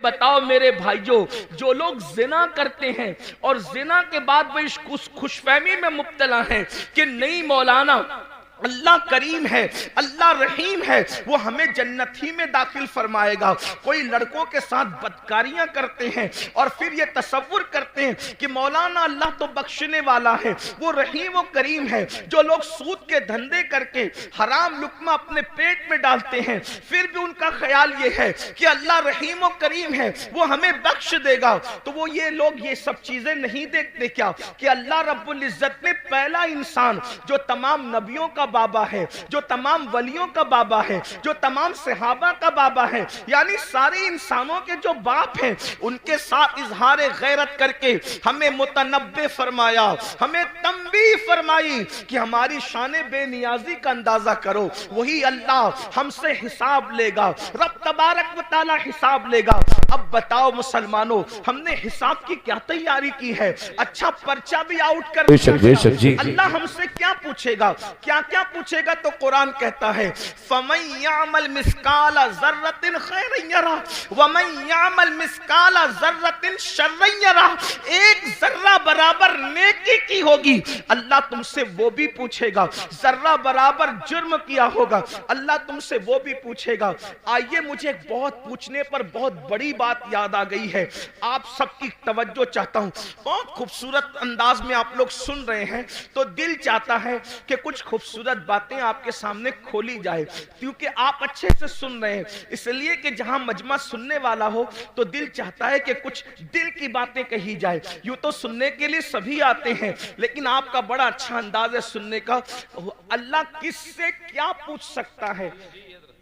बताओ मेरे भाइयों, जो लोग जिना करते हैं और जिना के बाद वे इस खुशफहमी में मुब्तला हैं कि नहीं मौलाना अल्लाह करीम है, अल्लाह रहीम है, वो हमें जन्नत ही में दाखिल फरमाएगा। कोई लड़कों के साथ बदकारियां करते हैं और फिर ये तसव्वुर करते हैं कि मौलाना अल्लाह तो बख्शने वाला है, वो रहीम व करीम है। जो लोग सूद के धंधे करके हराम लुक्मा अपने पेट में डालते हैं, फिर भी उनका ख्याल ये है कि अल्लाह रहीम व करीम है, वो हमें बख्श देगा। तो वो ये लोग ये सब चीजें नहीं देखते क्या कि अल्लाह रब्बुल इज्जत ने पहला इंसान जो तमाम नबियों का बाबा है, जो तमाम वलियों का बाबा है, जो तमाम सहाबा का बाबा है, यानी सारे इंसानों के जो बाप हैं, उनके साथ इजहार गैरत करके हमें मुतनब्बे फरमाया, हमें तंबीह फरमाई कि हमारी शान बेनियाजी का अंदाजा करो। वही अल्लाह हमसे हिसाब लेगा, रब तबारक व तआला हिसाब लेगा। अब बताओ मुसलमानों, हमने हिसाब की क्या तैयारी की है? अच्छा पर्चा भी आउट कर अल्लाह हमसे क्या पूछेगा, क्या क्या पूछेगा? तो कुरान कहता है फमन यामल मिस्काला ज़र्रतिन खैरन यरा वमन यामल मिस्काला ज़र्रतिन शर्रन यरा। एक जर्रा बराबर नेकी की होगी, अल्लाह तुमसे वो भी पूछेगा। जर्रा बराबर जुर्म किया होगा, अल्लाह तुमसे वो भी पूछेगा। आइए, मुझे बहुत पूछने पर बहुत बड़ी बात याद आ गई है, आप सबकी तवज्जो चाहता हूं। बहुत खूबसूरत अंदाज में आप लोग सुन रहे हैं, तो दिल चाहता है कि कुछ खूबसूरत बातें आपके सामने खोली जाए, क्योंकि आप अच्छे से सुन रहे हैं। इसलिए कि जहां मजमा सुनने वाला हो तो दिल चाहता है कि कुछ दिल की बातें कही जाए। यूं तो सुनने के लिए सभी आते हैं, लेकिन आपका बड़ा अच्छा अंदाज है सुनने का। अल्लाह किससे क्या पूछ सकता है,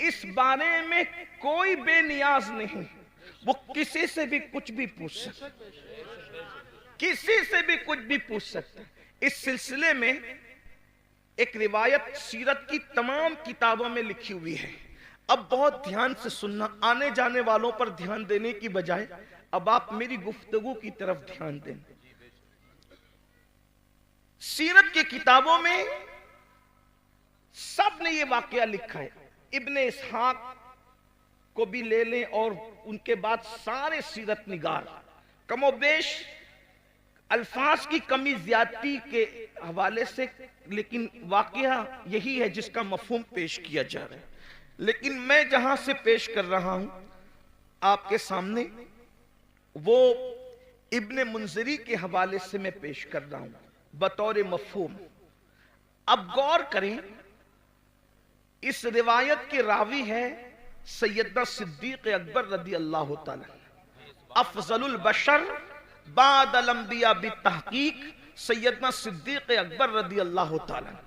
इस बारे में कोई बेनियाज नहीं। वो किसी से भी कुछ भी पूछ सकता है, किसी से भी कुछ भी पूछ सकता है। इस सिलसिले में एक रिवायत सीरत की तमाम किताबों में लिखी हुई है। अब बहुत ध्यान से सुनना, आने जाने वालों पर ध्यान देने की बजाय अब आप मेरी गुफ्तगू की तरफ ध्यान दें। सीरत की किताबों में सब ने ये वाकया लिखा है। इब्ने इसहाक को भी ले लें और उनके बाद सारे सीरत निगार, कमोबेश अल्फाज की कमी ज्यादती के हवाले से, लेकिन वाकया यही है जिसका मफहूम पेश किया जा रहा है। लेकिन मैं जहां से पेश कर रहा हूं आपके सामने, वो इब्ने मुंजरी के हवाले से मैं पेश कर रहा हूं बतौर मफहूम। अब गौर करें, इस रिवायत के रावी है सैयदना सिद्दीक अकबर रदी अल्लाह तआला, अफजलुल बशर बादल अंबिया बितहकीक सैयदना सिद्दीक अकबर रदी अल्लाह तआला।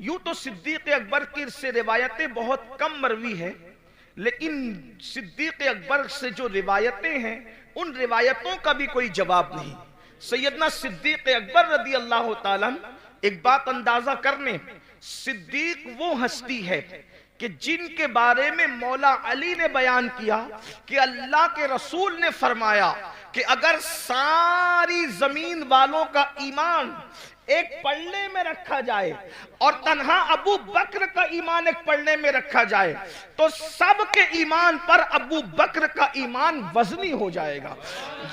यूं तो सिद्दीक अकबर की से रिवायतें बहुत कम मरवी है, लेकिन सिद्दीक अकबर से जो रिवायतें हैं उन रिवायतों का भी कोई जवाब नहीं। सैयदना सिद्दीक अकबर रदी अल्लाह तआला, एक बात अंदाजा करने, सिद्दीक वो हस्ती है कि जिनके बारे में मौला अली ने बयान किया कि अल्लाह के रसूल ने फरमाया कि अगर सारी जमीन वालों का ईमान एक पल्ले में रखा जाए और तन्हा अबू बकर का ईमान एक पल्ले में रखा जाए, तो सबके ईमान पर अबू बकर का ईमान वजनी हो जाएगा।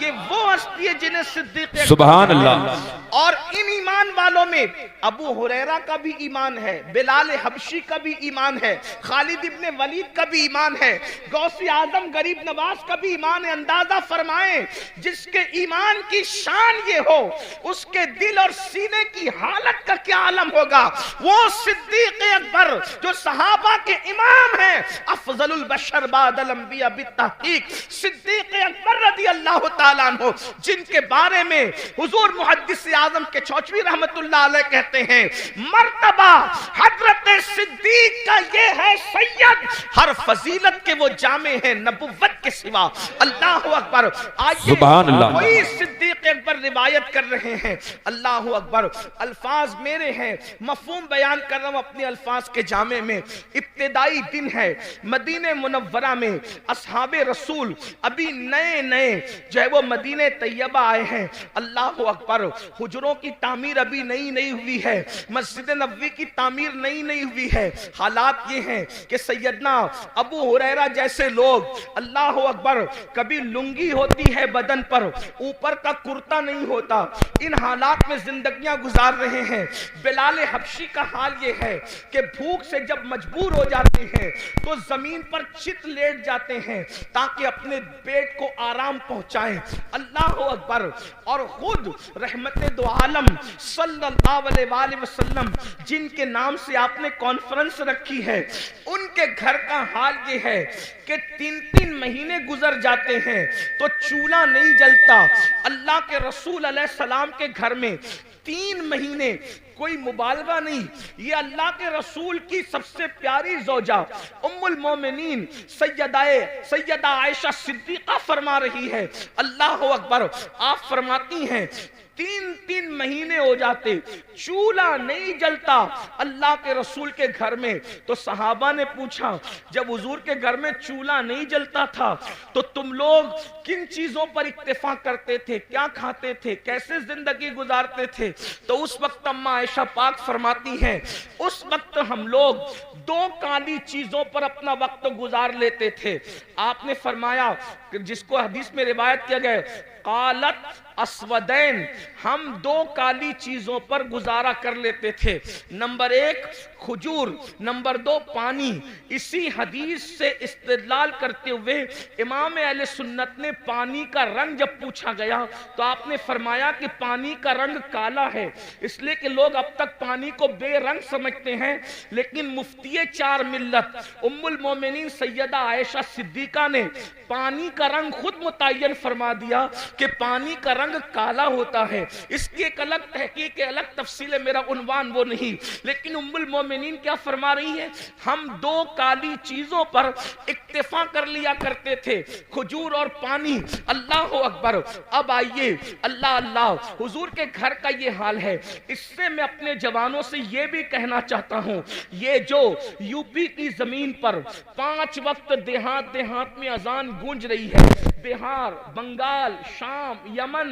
ये वो हस्ती है जिन्हें सिद्दीक सुभान अल्लाह। और इन ईमान वालों में अबू हुरैरा का भी ईमान है, बिलाल हबशी का भी ईमान है, खालिद इब्ने वलीद का भी ईमान है, गौसी आजम गरीब नवाज का भी ईमान है। अंदाजा फरमाएं, जिसके ईमान की शान ये हो, उसके दिल और सीने की हालत का क्या आलम होगा। वो सिद्दीक अकबर जो सहाबा के इमाम हैं, अफजलुल बशर बादल अंबिया बितहकीक सिद्दीक अकबर रदी अल्लाह तआला अन्हु, जिनके बारे में हुजूर मुहद्दिस आजम के चौचवी रहमतुल्लाह अलैह कहते हैं, मर्तबा हजरत सिद्दीक का ये है सैयद, हर फजीलत के वो जामे हैं नबुव्वत के सिवा। अल्लाह अकबर। आइए, कोई सिद्दीक सिद्दीक़ अकबर रिवायत कर रहे हैं। अल्लाह अकबर, अल्फाज मेरे हैं, मफहूम बयान कर रहा हूं अपने अल्फाज के जामे में। इब्तिदाई दिन है, मदीने मुनव्वरा में असहाबे रसूल अभी नए नए जो है वो मदीने तैयबा आए हैं। अल्लाह अकबर, हुजरों की तामीर अभी नई नई हुई है, मस्जिद नबवी की तामीर नई नई हुई है। हालात ये हैं कि सैयदना अबू हुरैरा जैसे लोग, अल्लाह अकबर, कभी लुंगी होती है बदन पर, ऊपर का कुर्ता नहीं होता, इन हालात में जिंदगियां गुजार रहे हैं। बिलाल हबशी का हाल ये है कि भूख से जब मजबूर हो जाते हैं तो जमीन पर चित लेट जाते हैं ताकि अपने पेट को आराम पहुंचाएं। अल्लाह अकबर। और खुद रहमत दो आलम सल्लल्लाहु अलैहि वसल्लम जिनके नाम से आपने कॉन्फ्रेंस रखी है, उनके घर का हाल ये है कि 3-3 महीने गुजर जाते हैं तो चूल्हा नहीं जलता। अल्लाह के रसूल अलैहिस्सलाम के घर में 3 महीने, कोई मुबालगा नहीं, ये अल्लाह के रसूल की सबसे प्यारी ज़ौजा उम्मुल मोमिनीन सैयदा आयशा सिद्दीक़ा फरमा रही है। अल्लाह अकबर, आप फरमाती हैं 3-3 महीने हो जाते, चूल्हा नहीं जलता अल्लाह के रसूल के घर में। तो सहाबा ने पूछा, जब हुजूर के घर में चूल्हा नहीं जलता था तो तुम लोग किन चीजों पर इत्तेफा करते थे, क्या खाते थे, कैसे जिंदगी गुजारते थे? तो उस वक्त अम्मा आयशा पाक फरमाती हैं, उस वक्त हम लोग 2 काली चीजों पर अपना वक्त गुजार लेते थे। आपने फरमाया, जिसको हदीस में रिवायत किया गया, कालत अस्वदैन, हम 2 काली चीजों पर गुजारा कर लेते थे। नंबर 1 खजूर, नंबर 2 पानी। इसी हदीस से इस्तेदलाल करते हुए इमाम अहले सुन्नत ने पानी का रंग जब पूछा गया तो आपने फरमाया कि पानी का रंग काला है, इसलिए कि लोग अब तक पानी को बेरंग समझते हैं। लेकिन मुफ्ती 4 मिल्लत उम्मुल मोमिनीन सैयदा आयशा सिद्दीक़ा ने पानी का रंग खुद मुतय्यन फरमा दिया कि पानी का रंग काला होता है। इसकी एक अलग तहकीक, अलग तफसील है, मेरा उन्वान वो नहीं। लेकिन उम्मुल मोमिनीन क्या फरमा रही है, हम 2 काली चीजों पर इक्तिफा कर लिया करते थे, खजूर और पानी। अल्लाह अकबर। अब आइए, अल्लाह अल्लाह, हुजूर के घर का ये हाल है। इससे मैं अपने जवानों से ये भी कहना चाहता हूँ, ये जो यूपी की जमीन पर 5 वक्त देहात देहात में अजान गूंज रही है, बिहार, बंगाल, शाम, यमन,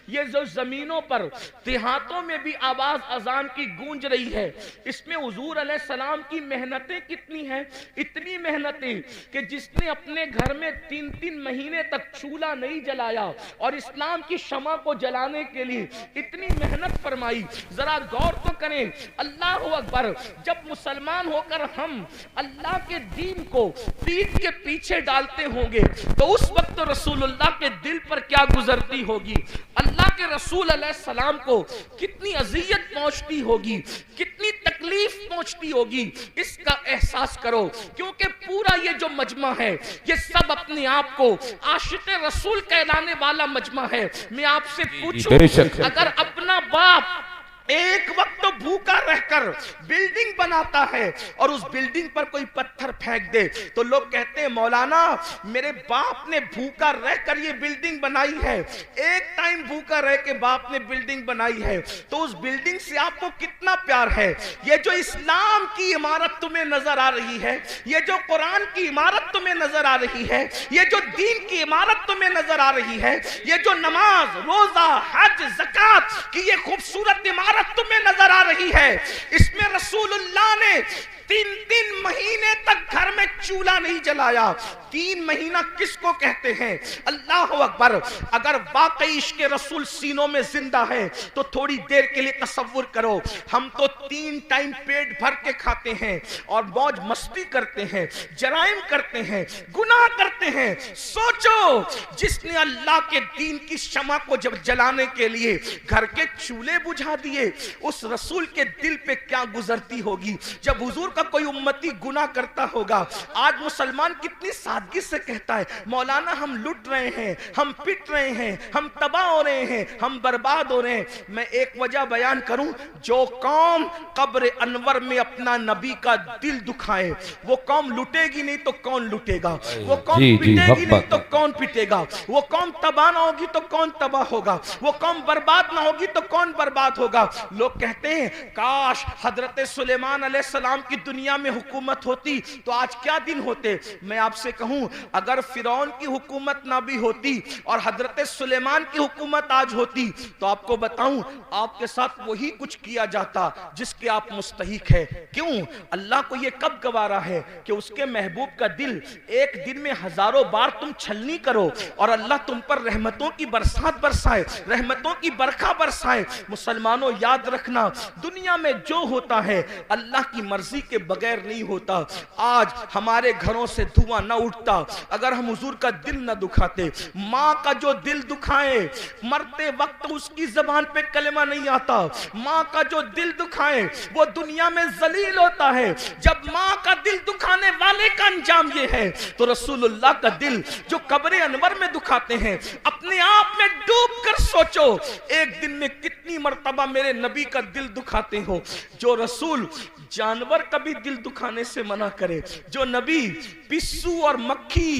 ये जो जमीनों पर देहातों में भी आवाज अजान की गूंज रही है, इसमें हुजूर अलैहिस्सलाम की मेहनतें कितनी हैं। इतनी मेहनतें कि जिसने अपने घर में 3-3 महीने तक चूल्हा नहीं जलाया और इस्लाम की शमा को जलाने के लिए इतनी मेहनत फरमाई, जरा गौर तो करें। अल्लाह अकबर। जब मुसलमान होकर हम अल्लाह के दीन को पीठ के पीछे डालते होंगे तो उस वक्त रसूलुल्लाह के दिल पर क्या गुजरती होगी, अल्लाह के रसूल अलैहिस्सलाम को कितनी अजियत पहुंचती होगी, कितनी तकलीफ पहुंचती होगी, इसका एहसास करो। क्योंकि पूरा ये जो मजमा है, ये सब अपने आप को आशिक रसूल कहलाने वाला मजमा है। मैं आपसे पूछूं, अगर अपना बाप एक वक्त तो भूखा रहकर बिल्डिंग बनाता है और उस बिल्डिंग पर कोई पत्थर फेंक दे तो लोग कहते हैं, मौलाना मेरे बाप ने भूखा रहकर ये बिल्डिंग बनाई है। एक टाइम भूखा रह के बाप ने बिल्डिंग बनाई है तो उस बिल्डिंग से आपको कितना प्यार है। ये जो इस्लाम की इमारत तुम्हें नजर आ रही है, ये जो कुरान की इमारत तुम्हें नजर आ रही है, ये जो दीन की इमारत तुम्हें नजर आ रही है, ये जो नमाज, रोजा, हज, ज़कात की ये खूबसूरत इमारत तुम्हें नजर आ रही है, इसमें रसूलुल्लाह ने 3-3 महीने तक घर में चूल्हा नहीं जलाया। 3 महीना किसको कहते हैं? अल्लाह अकबर। अगर वाकई इश्क़ रसूल सीनों में जिंदा है तो थोड़ी देर के लिए तसव्वुर करो, हम तो 3 टाइम पेट भर के खाते हैं और मौज मस्ती करते हैं, जराइम करते हैं, गुनाह करते हैं। सोचो, जिसने अल्लाह के दीन की शमा को जब जलाने के लिए घर के चूल्हे बुझा दिए, उस रसूल के दिल पे क्या गुजरती होगी। जब हुजूर का कोई उम्मती गुनाह करता होगा। आज मुसलमान कितनी सादगी से कहता है, मौलाना हम लुट रहे हैं, हम पिट रहे हैं, हम तबाह हो रहे हैं, हम बर्बाद हो रहे हैं। मैं एक वजह बयान करूं, जो कौम कब्र अनवर में अपना नबी का दिल दुखाए वो कौम लुटेगी नहीं तो कौन लुटेगा, वो कौम पिटेगी नहीं तो कौन पिटेगा, वो कौम तबाह ना होगी तो कौन तबाह होगा, वो कौम बर्बाद ना होगी तो कौन बर्बाद होगा। लोग कहते हैं काश हजरत सुलेमान अलैहिस्सलाम की दुनिया में हुकूमत होती तो आज क्या दिन होते। मैं आपसे कहूं, अगर फिरौन की हुकूमत ना भी होती और हजरत सुलेमान की हुकूमत आज होती तो आपको बताऊं आपके साथ वही कुछ किया जाता जिसके आप मुस्तहिक है। क्यों? अल्लाह को यह कब गवारा है कि उसके महबूब का दिल एक दिन में हजारों बार तुम छलनी करो और अल्लाह तुम पर रहमतों की बरसात बरसाए, रहमतों की बरखा बरसाए। मुसलमानों याद रखना, दुनिया में जो होता है अल्लाह की मर्जी के बगैर नहीं होता। आज हमारे घरों से धुआं न उठता अगर हम हुजूर का दिल न दुखाते। माँ का जो दिल दुखाए, मरते वक्त उसकी जबान पे कलमा नहीं आता। माँ का जो दिल दुखाए वो दुनिया में जलील होता है। जब माँ का दिल दुखाने वाले का अंजाम ये है तो रसूलुल्लाह का दिल जो कब्र अनवर में दुखाते हैं, अपने आप में डूब कर सोचो एक दिन में कितनी मर्तबा मेरे नबी का दिल दुखाते हो। जो रसूल जानवर का भी दिल दुखाने से मना करे, जो नबी पिस्सू और मक्खी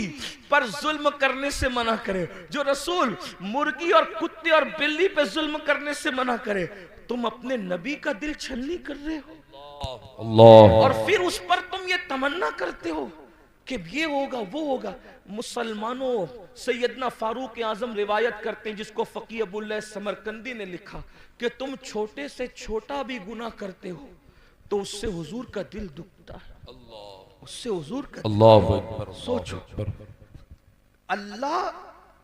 पर जुल्म करने से मना करे, जो रसूल मुर्गी और कुत्ते और बिल्ली पे जुल्म करने से मना करे, तुम अपने नबी का दिल छलनी कर रहे हो अल्लाह, और फिर उस पर तुम ये तमन्ना करते हो कि ये होगा वो होगा। मुसलमानों, सैयदना फारूक आजम रिवायत करते हैं, जिसको फकीह अबुल्लाह समरकंदी ने लिखा कि तुम छोटे से छोटा भी गुनाह करते हो तो उससे हुजूर का दिल दुखता है, उससे हुजूर का अल्लाह। सोचो, अल्लाह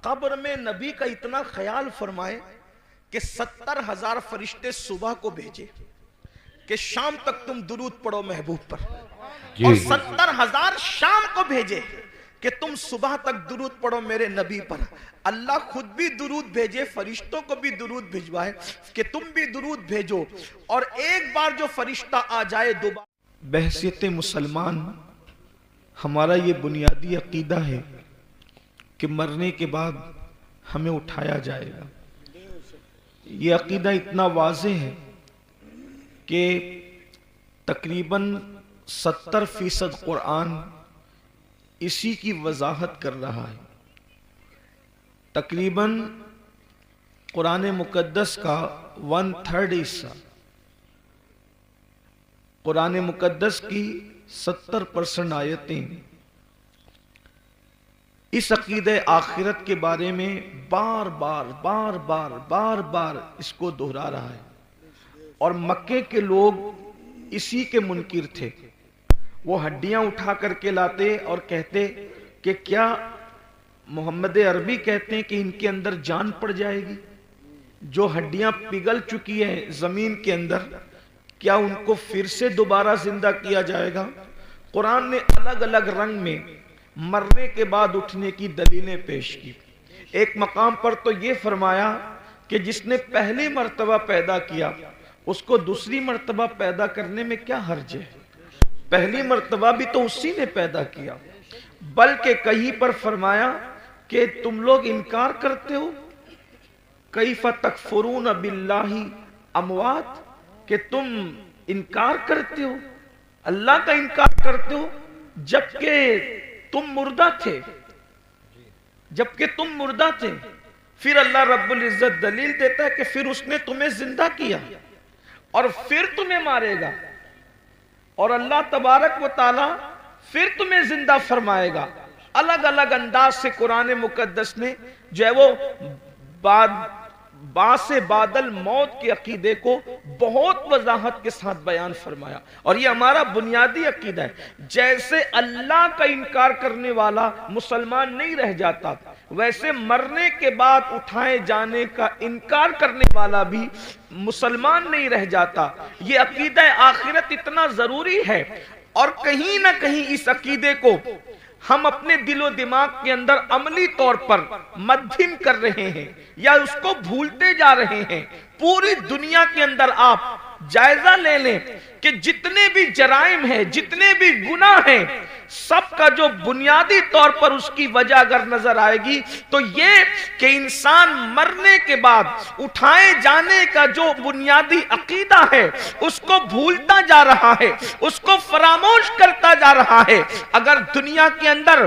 कब्र में नबी का इतना ख्याल फरमाए कि 70,000 फरिश्ते सुबह को भेजे कि शाम तक तुम दुरूद पढ़ो महबूब पर, और 70,000 शाम को भेजे कि तुम सुबह तक दुरूद पढ़ो मेरे नबी पर। अल्लाह खुद भी दुरूद भेजे, फरिश्तों को भी दुरूद भिजवाए कि तुम भी दुरूद भेजो, और एक बार जो फरिश्ता आ जाए दोबारा। बहसियत मुसलमान हमारा ये बुनियादी अकीदा है कि मरने के बाद हमें उठाया जाएगा। ये अकीदा इतना वाज़े है कि तकरीबन 70% कुरान इसी की वजाहत कर रहा है। तकरीबन कुरान मुकद्दस का 1/3 हिस्सा, कुरान मुकद्दस की 70% आयतें इस अकीदे आखिरत के बारे में बार बार इसको दोहरा रहा है। और मक्के के लोग इसी के मुनकिर थे। वो हड्डियां उठा करके लाते और कहते कि क्या मोहम्मद अरबी कहते हैं कि इनके अंदर जान पड़ जाएगी। जो हड्डियां पिघल चुकी हैं जमीन के अंदर, क्या उनको फिर से दोबारा जिंदा किया जाएगा। कुरान ने अलग अलग रंग में मरने के बाद उठने की दलीलें पेश की। एक मकाम पर तो ये फरमाया कि जिसने पहली मर्तबा पैदा किया उसको दूसरी मर्तबा पैदा करने में क्या हर्ज है, पहली मर्तबा भी तो उसी ने पैदा किया। बल्कि कहीं पर फरमाया कि तुम लोग इनकार करते हो, कैफ़ तकफुरून बिल्लाहि अमवात, कि तुम इनकार करते हो, अल्लाह का इनकार करते हो जबकि तुम मुर्दा थे, जबकि तुम मुर्दा थे। फिर अल्लाह रब्बुल इज्जत दलील देता है कि फिर उसने तुम्हें जिंदा किया और फिर तुम्हें मारेगा, और अल्लाह तबारक व ताला फिर तुम्हें जिंदा फरमाएगा। अलग अलग अंदाज से कुरान मुकद्दस ने जो है वो बासे बादल मौत के अकीदे को बहुत वजाहत के साथ बयान फरमाया। और ये हमारा बुनियादी अकीदा है। जैसे अल्लाह का इनकार करने वाला मुसलमान नहीं रह जाता, वैसे मरने के बाद उठाए जाने का इनकार करने वाला भी मुसलमान नहीं रह जाता। ये अकीदा आखिरत इतना जरूरी है, और कहीं ना कहीं इस अकीदे को हम अपने दिलो दिमाग के अंदर अमली तौर पर मद्दिम कर रहे हैं या उसको भूलते जा रहे हैं। पूरी दुनिया के अंदर आप जायजा ले लें कि जितने भी जराइम हैं, जितने भी गुनाह हैं, सबका जो बुनियादी तौर पर उसकी वजह अगर नजर आएगी तो ये कि इंसान मरने के बाद उठाए जाने का जो बुनियादी अकीदा है उसको भूलता जा रहा है, उसको फरामोश करता जा रहा है। अगर दुनिया के अंदर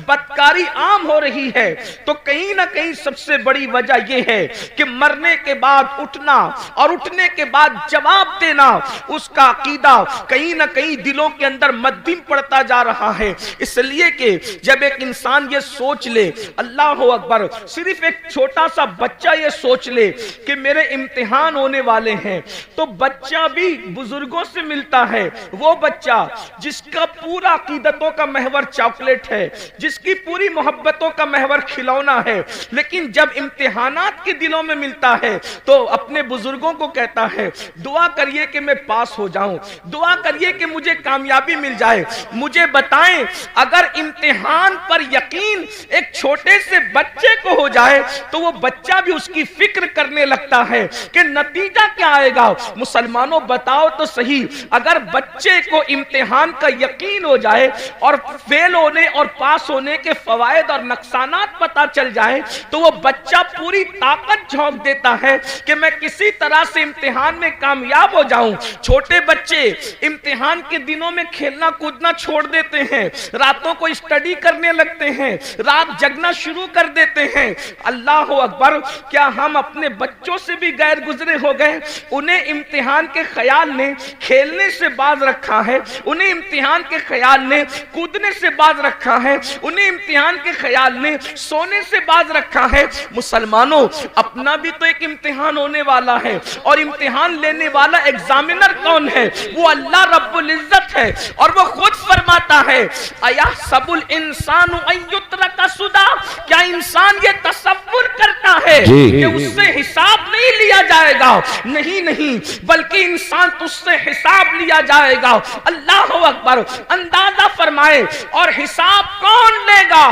बदकारी आम हो रही है तो कहीं ना कहीं सबसे बड़ी वजह यह है कि मरने के बाद उठना और उठने के बाद जवाब देना, उसका अकीदा कहीं ना कहीं दिलों के अंदर मध्यम पड़ता जा रहा है। इसलिए कि जब एक इंसान ये सोच ले, अल्लाह अकबर, सिर्फ एक छोटा सा बच्चा ये सोच ले कि मेरे इम्तिहान होने वाले हैं, तो बच्चा भी बुजुर्गों से मिलता है। वो बच्चा जिसका पूरा अकीदतों का महवर चॉकलेट है, जिसकी पूरी मोहब्बतों का महवर खिलौना है, लेकिन जब इम्तिहानात के दिलों में मिलता है तो अपने बुजुर्गों को कहता है दुआ करिए कि मैं पास हो जाऊं, दुआ करिए कि मुझे कामयाबी मिल जाए। मुझे बताएं, अगर इम्तिहान पर यकीन एक छोटे से बच्चे को हो जाए तो वो बच्चा भी उसकी फिक्र करने लगता है कि नतीजा क्या आएगा। मुसलमानों बताओ तो सही, अगर बच्चे को इम्तिहान का यकीन हो जाए और फेल होने और पास होने के फवायद और नुकसानात पता चल जाए तो वो बच्चा पूरी ताकत झोंक देता है कि मैं किसी तरह से इम्तिहान में कामयाब हो जाऊं। छोटे बच्चे इम्तिहान के दिनों में खेलना कूदना छोड़ देते हैं, रातों को स्टडी करने लगते हैं, रात जगना शुरू कर देते हैं। अल्लाह अकबर, क्या हम अपने बच्चों से भी गैर गुजरे हो गए? उन्हें इम्तिहान के ख्याल ने खेलने से बाज रखा है, उन्हें इम्तिहान के ख्याल ने कूदने से बाज रखा है, उन्हें इम्तिहान के ख्याल ने सोने से बाज रखा है। मुसलमानों, अपना भी तो एक इम्तिहान होने वाला है और इम्तिहान लेने वाला एग्जामिनर कौन है? वो अल्लाह रब्बुल इज्जत है और वो खुद फरमाता है अया सबुल इंसान अय्युतरका सुदा, क्या इंसान ये तसव्वुर करता है कि उससे हिसाब नहीं लिया जाएगा? नहीं नहीं, बल्कि इंसान तुझसे हिसाब लिया जाएगा। अल्लाह अकबर, अंदाजा फरमाए, और हिसाब कौन लेगा?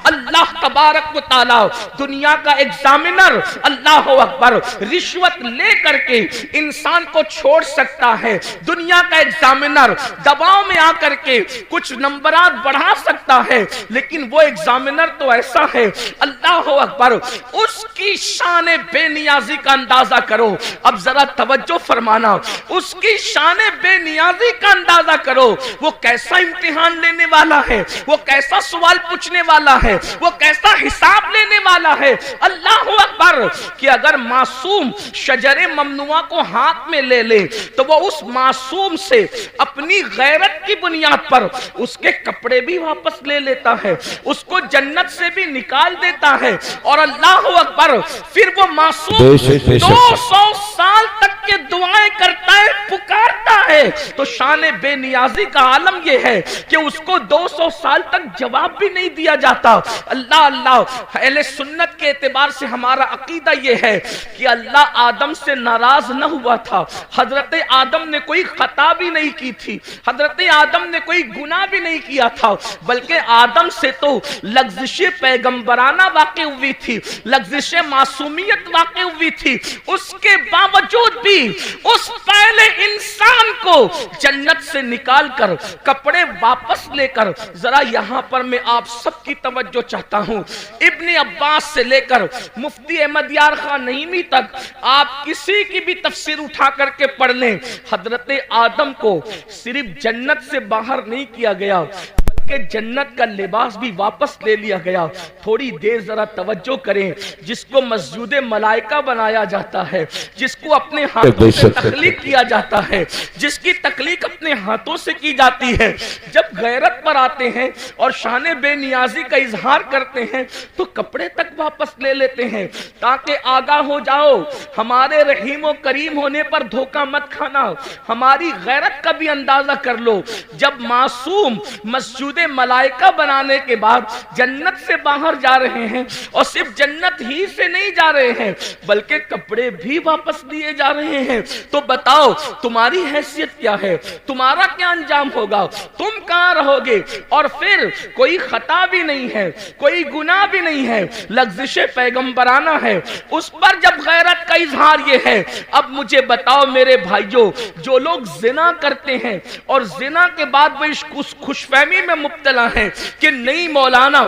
अल्लाह तबारक व तआला, दुनिया का एग्जामिनर। अल्लाह अकबर, रिश्वत ले करके इंसान को छोड़ सकता है। दुनिया का एग्जामिनर दबाव में आकर के कुछ नंबरात बढ़ा सकता है, लेकिन वो एग्जामिनर तो ऐसा है, अल्लाह अकबर, उसकी शान बेनियाजी का अंदाजा करो। अब जरा तवज्जो फरमाना, उसकी शान बेनियाजी का अंदाजा करो। वो कैसा इम्तिहान लेने वाला है, वो कैसा सवाल पूछने वाला है, वो कैसा हिसाब लेने वाला है। अल्लाह अकबर, कि अगर मासूम शजरे ममनुआ को हाथ में ले ले तो वो उस मासूम से अपनी गैरत की बुनियाद पर उसके कपड़े भी वापस ले लेता है, उसको जन्नत से भी निकाल देता है। और अल्लाह अकबर, फिर वो मासूम 200 साल तक के दुआएं करता है, पुकारता है। तो शान बेनियाजी का आलम यह है कि उसको 200 साल तक जवाब भी नहीं दिया जाता। अल्लाह अल्लाह, अहले सुन्नत के एतबार से हमारा अकीदा यह है कि अल्लाह आदम से नाराज न हुआ था। हजरत आदम ने कोई खता भी नहीं की थी, हजरत आदम ने कोई गुनाह भी नहीं किया था, बल्कि आदम से तो लग़्ज़िश पैगंबराना वाक़ई हुई थी, लग़्ज़िश मासूमियत वाक़ई हुई थी। उसके बावजूद भी उस पहले इंसान को जन्नत से निकालकर कपड़े वापस लेकर, जरा यहां पर मैं आप सबकी तवज्जो चाहता हूं, इब्ने अब्बास से लेकर मुफ्ती अहमद यार खान नईमी तक आप किसी की भी तफसीर उठा करके पढ़ लें, हजरत आदम को सिर्फ जन्नत से बाहर नहीं किया गया, के जन्नत का लिबास भी वापस ले लिया गया। थोड़ी देर जरा तवज्जो करें, जिसको मस्जिद मलाइका बनाया जाता है, जिसको अपने हाथों से तख्लीक किया जाता है, जिसकी तख्लीक अपने हाथों से की जाती है, जब गैरत पर आते हैं और शान बेनियाजी का इजहार करते हैं तो कपड़े तक वापस ले लेते हैं, ताकि आगाह हो जाओ, हमारे रहीम और करीम होने पर धोखा मत खाना, हमारी गैरत का भी अंदाजा कर लो। जब मासूम मस्जिद मंसूबे मलाइका बनाने के बाद जन्नत से बाहर जा रहे हैं, और सिर्फ जन्नत ही से नहीं जा रहे हैं बल्कि कपड़े भी वापस दिए जा रहे हैं। तो बताओ तुम्हारी हैसियत क्या है, तुम्हारा क्या अंजाम होगा, तुम कहां रहोगे? और फिर कोई खता भी नहीं है, कोई गुनाह भी नहीं है, लग़्ज़िश पैगंबराना है, उस पर जब गैरत का इजहार ये है। अब मुझे बताओ मेरे भाइयों, जो लोग जिना करते हैं और जिना के बाद वो इस खुशफहमी में मुब्तला हैं कि नहीं मौलाना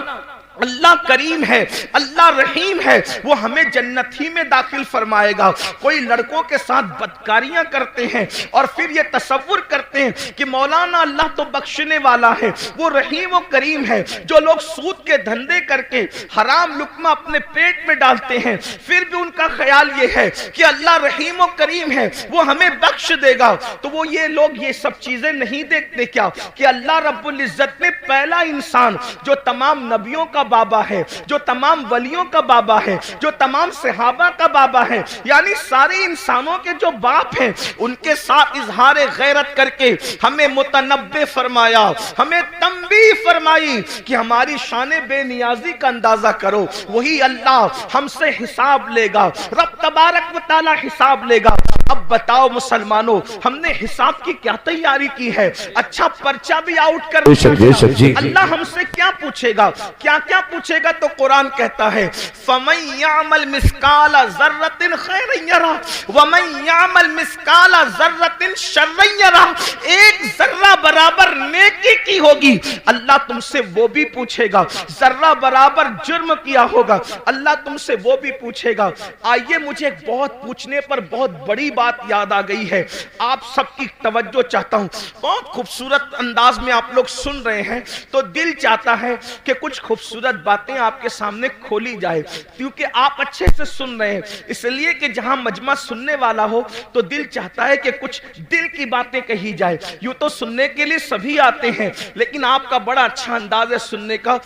अल्लाह करीम है, अल्लाह रहीम है, वो हमें जन्नत ही में दाखिल फरमाएगा। कोई लड़कों के साथ बदकारियां करते हैं और फिर ये तसव्वुर करते हैं कि मौलाना अल्लाह तो बख्शने वाला है, वो रहीम व करीम है। जो लोग सूद के धंधे करके हराम लुक्मा अपने पेट में डालते हैं, फिर भी उनका ख्याल ये है कि अल्लाह रहीम व करीम है, वो हमें बख्श देगा। तो वो ये लोग ये सब चीजें नहीं देखते क्या कि अल्लाह रब्बुल इज्जत ने पहला इंसान जो तमाम नबियों का बाबा है, जो तमाम वलियों का बाबा है, जो तमाम सहाबा का बाबा है, यानी सारे इंसानों के जो बाप हैं, उनके साथ इजहार गैरत करके हमें मुतनब्बे फरमाया, हमें तंबीह फरमाई कि हमारी शान बेनियाजी का अंदाजा करो। वही अल्लाह हमसे हिसाब लेगा, रब तबारक व तआला हिसाब लेगा। अब बताओ मुसलमानों, हमने हिसाब की क्या तैयारी की है? अच्छा पर्चा भी आउट कर अल्लाह हमसे क्या पूछेगा, क्या क्या पूछेगा? तो कुरान कहता है फमन यामल मिस्काला ज़र्रतिन खैरन यरा वमन यामल मिस्काला ज़र्रतिन शर्रन यरा। एक जर्रा बराबर नेकी की होगी, अल्लाह तुमसे वो भी पूछेगा। जर्रा बराबर जुर्म किया होगा, अल्लाह तुमसे वो भी पूछेगा। आइए, मुझे बहुत पूछने पर बहुत बड़ी बात याद आ गई है, आप सबकी तवज्जो चाहता हूं। बहुत खूबसूरत अंदाज में आप लोग सुन रहे हैं, तो दिल चाहता है कि कुछ खूबसूरत बातें आपके सामने खोली जाए, क्योंकि आप अच्छे से सुन रहे हैं। इसलिए कि जहां मजमा सुनने वाला हो तो दिल चाहता है कि कुछ दिल की बातें कही जाए। यूं तो सुनने के लिए सभी आते हैं, लेकिन आपका बड़ा अच्छा अंदाज है सुनने का।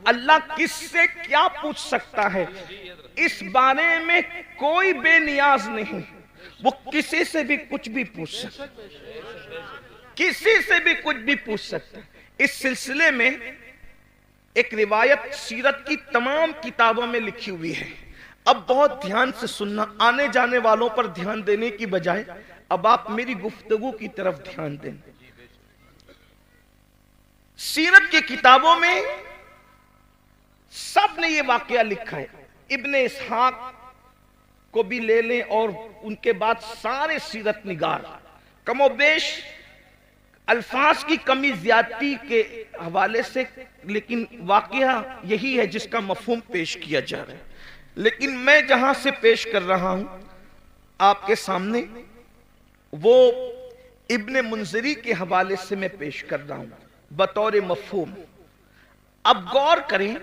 अल्लाह किससे क्या पूछ सकता है, इस बारे में कोई बेनियाज नहीं। वो किसी से भी कुछ भी पूछ सकता, किसी से भी कुछ भी पूछ सकता। इस सिलसिले में एक रिवायत सीरत की तमाम किताबों में लिखी हुई है। अब बहुत ध्यान से सुनना, आने जाने वालों पर ध्यान देने की बजाय अब आप मेरी गुफ्तगू की तरफ ध्यान दें। सीरत की किताबों में सब ने ये वाकया लिखा है। इब्ने इसहाक को भी ले लें और उनके बाद सारे सीरत निगार कमोबेश अल्फाज की कमी ज्यादती के हवाले से, लेकिन वाकया यही है जिसका मफहूम पेश किया जा रहा है। लेकिन मैं जहां से पेश कर रहा हूं आपके सामने, वो इब्ने मुंजरी के हवाले से मैं पेश कर रहा हूं बतौर मफहूम। अब गौर करें,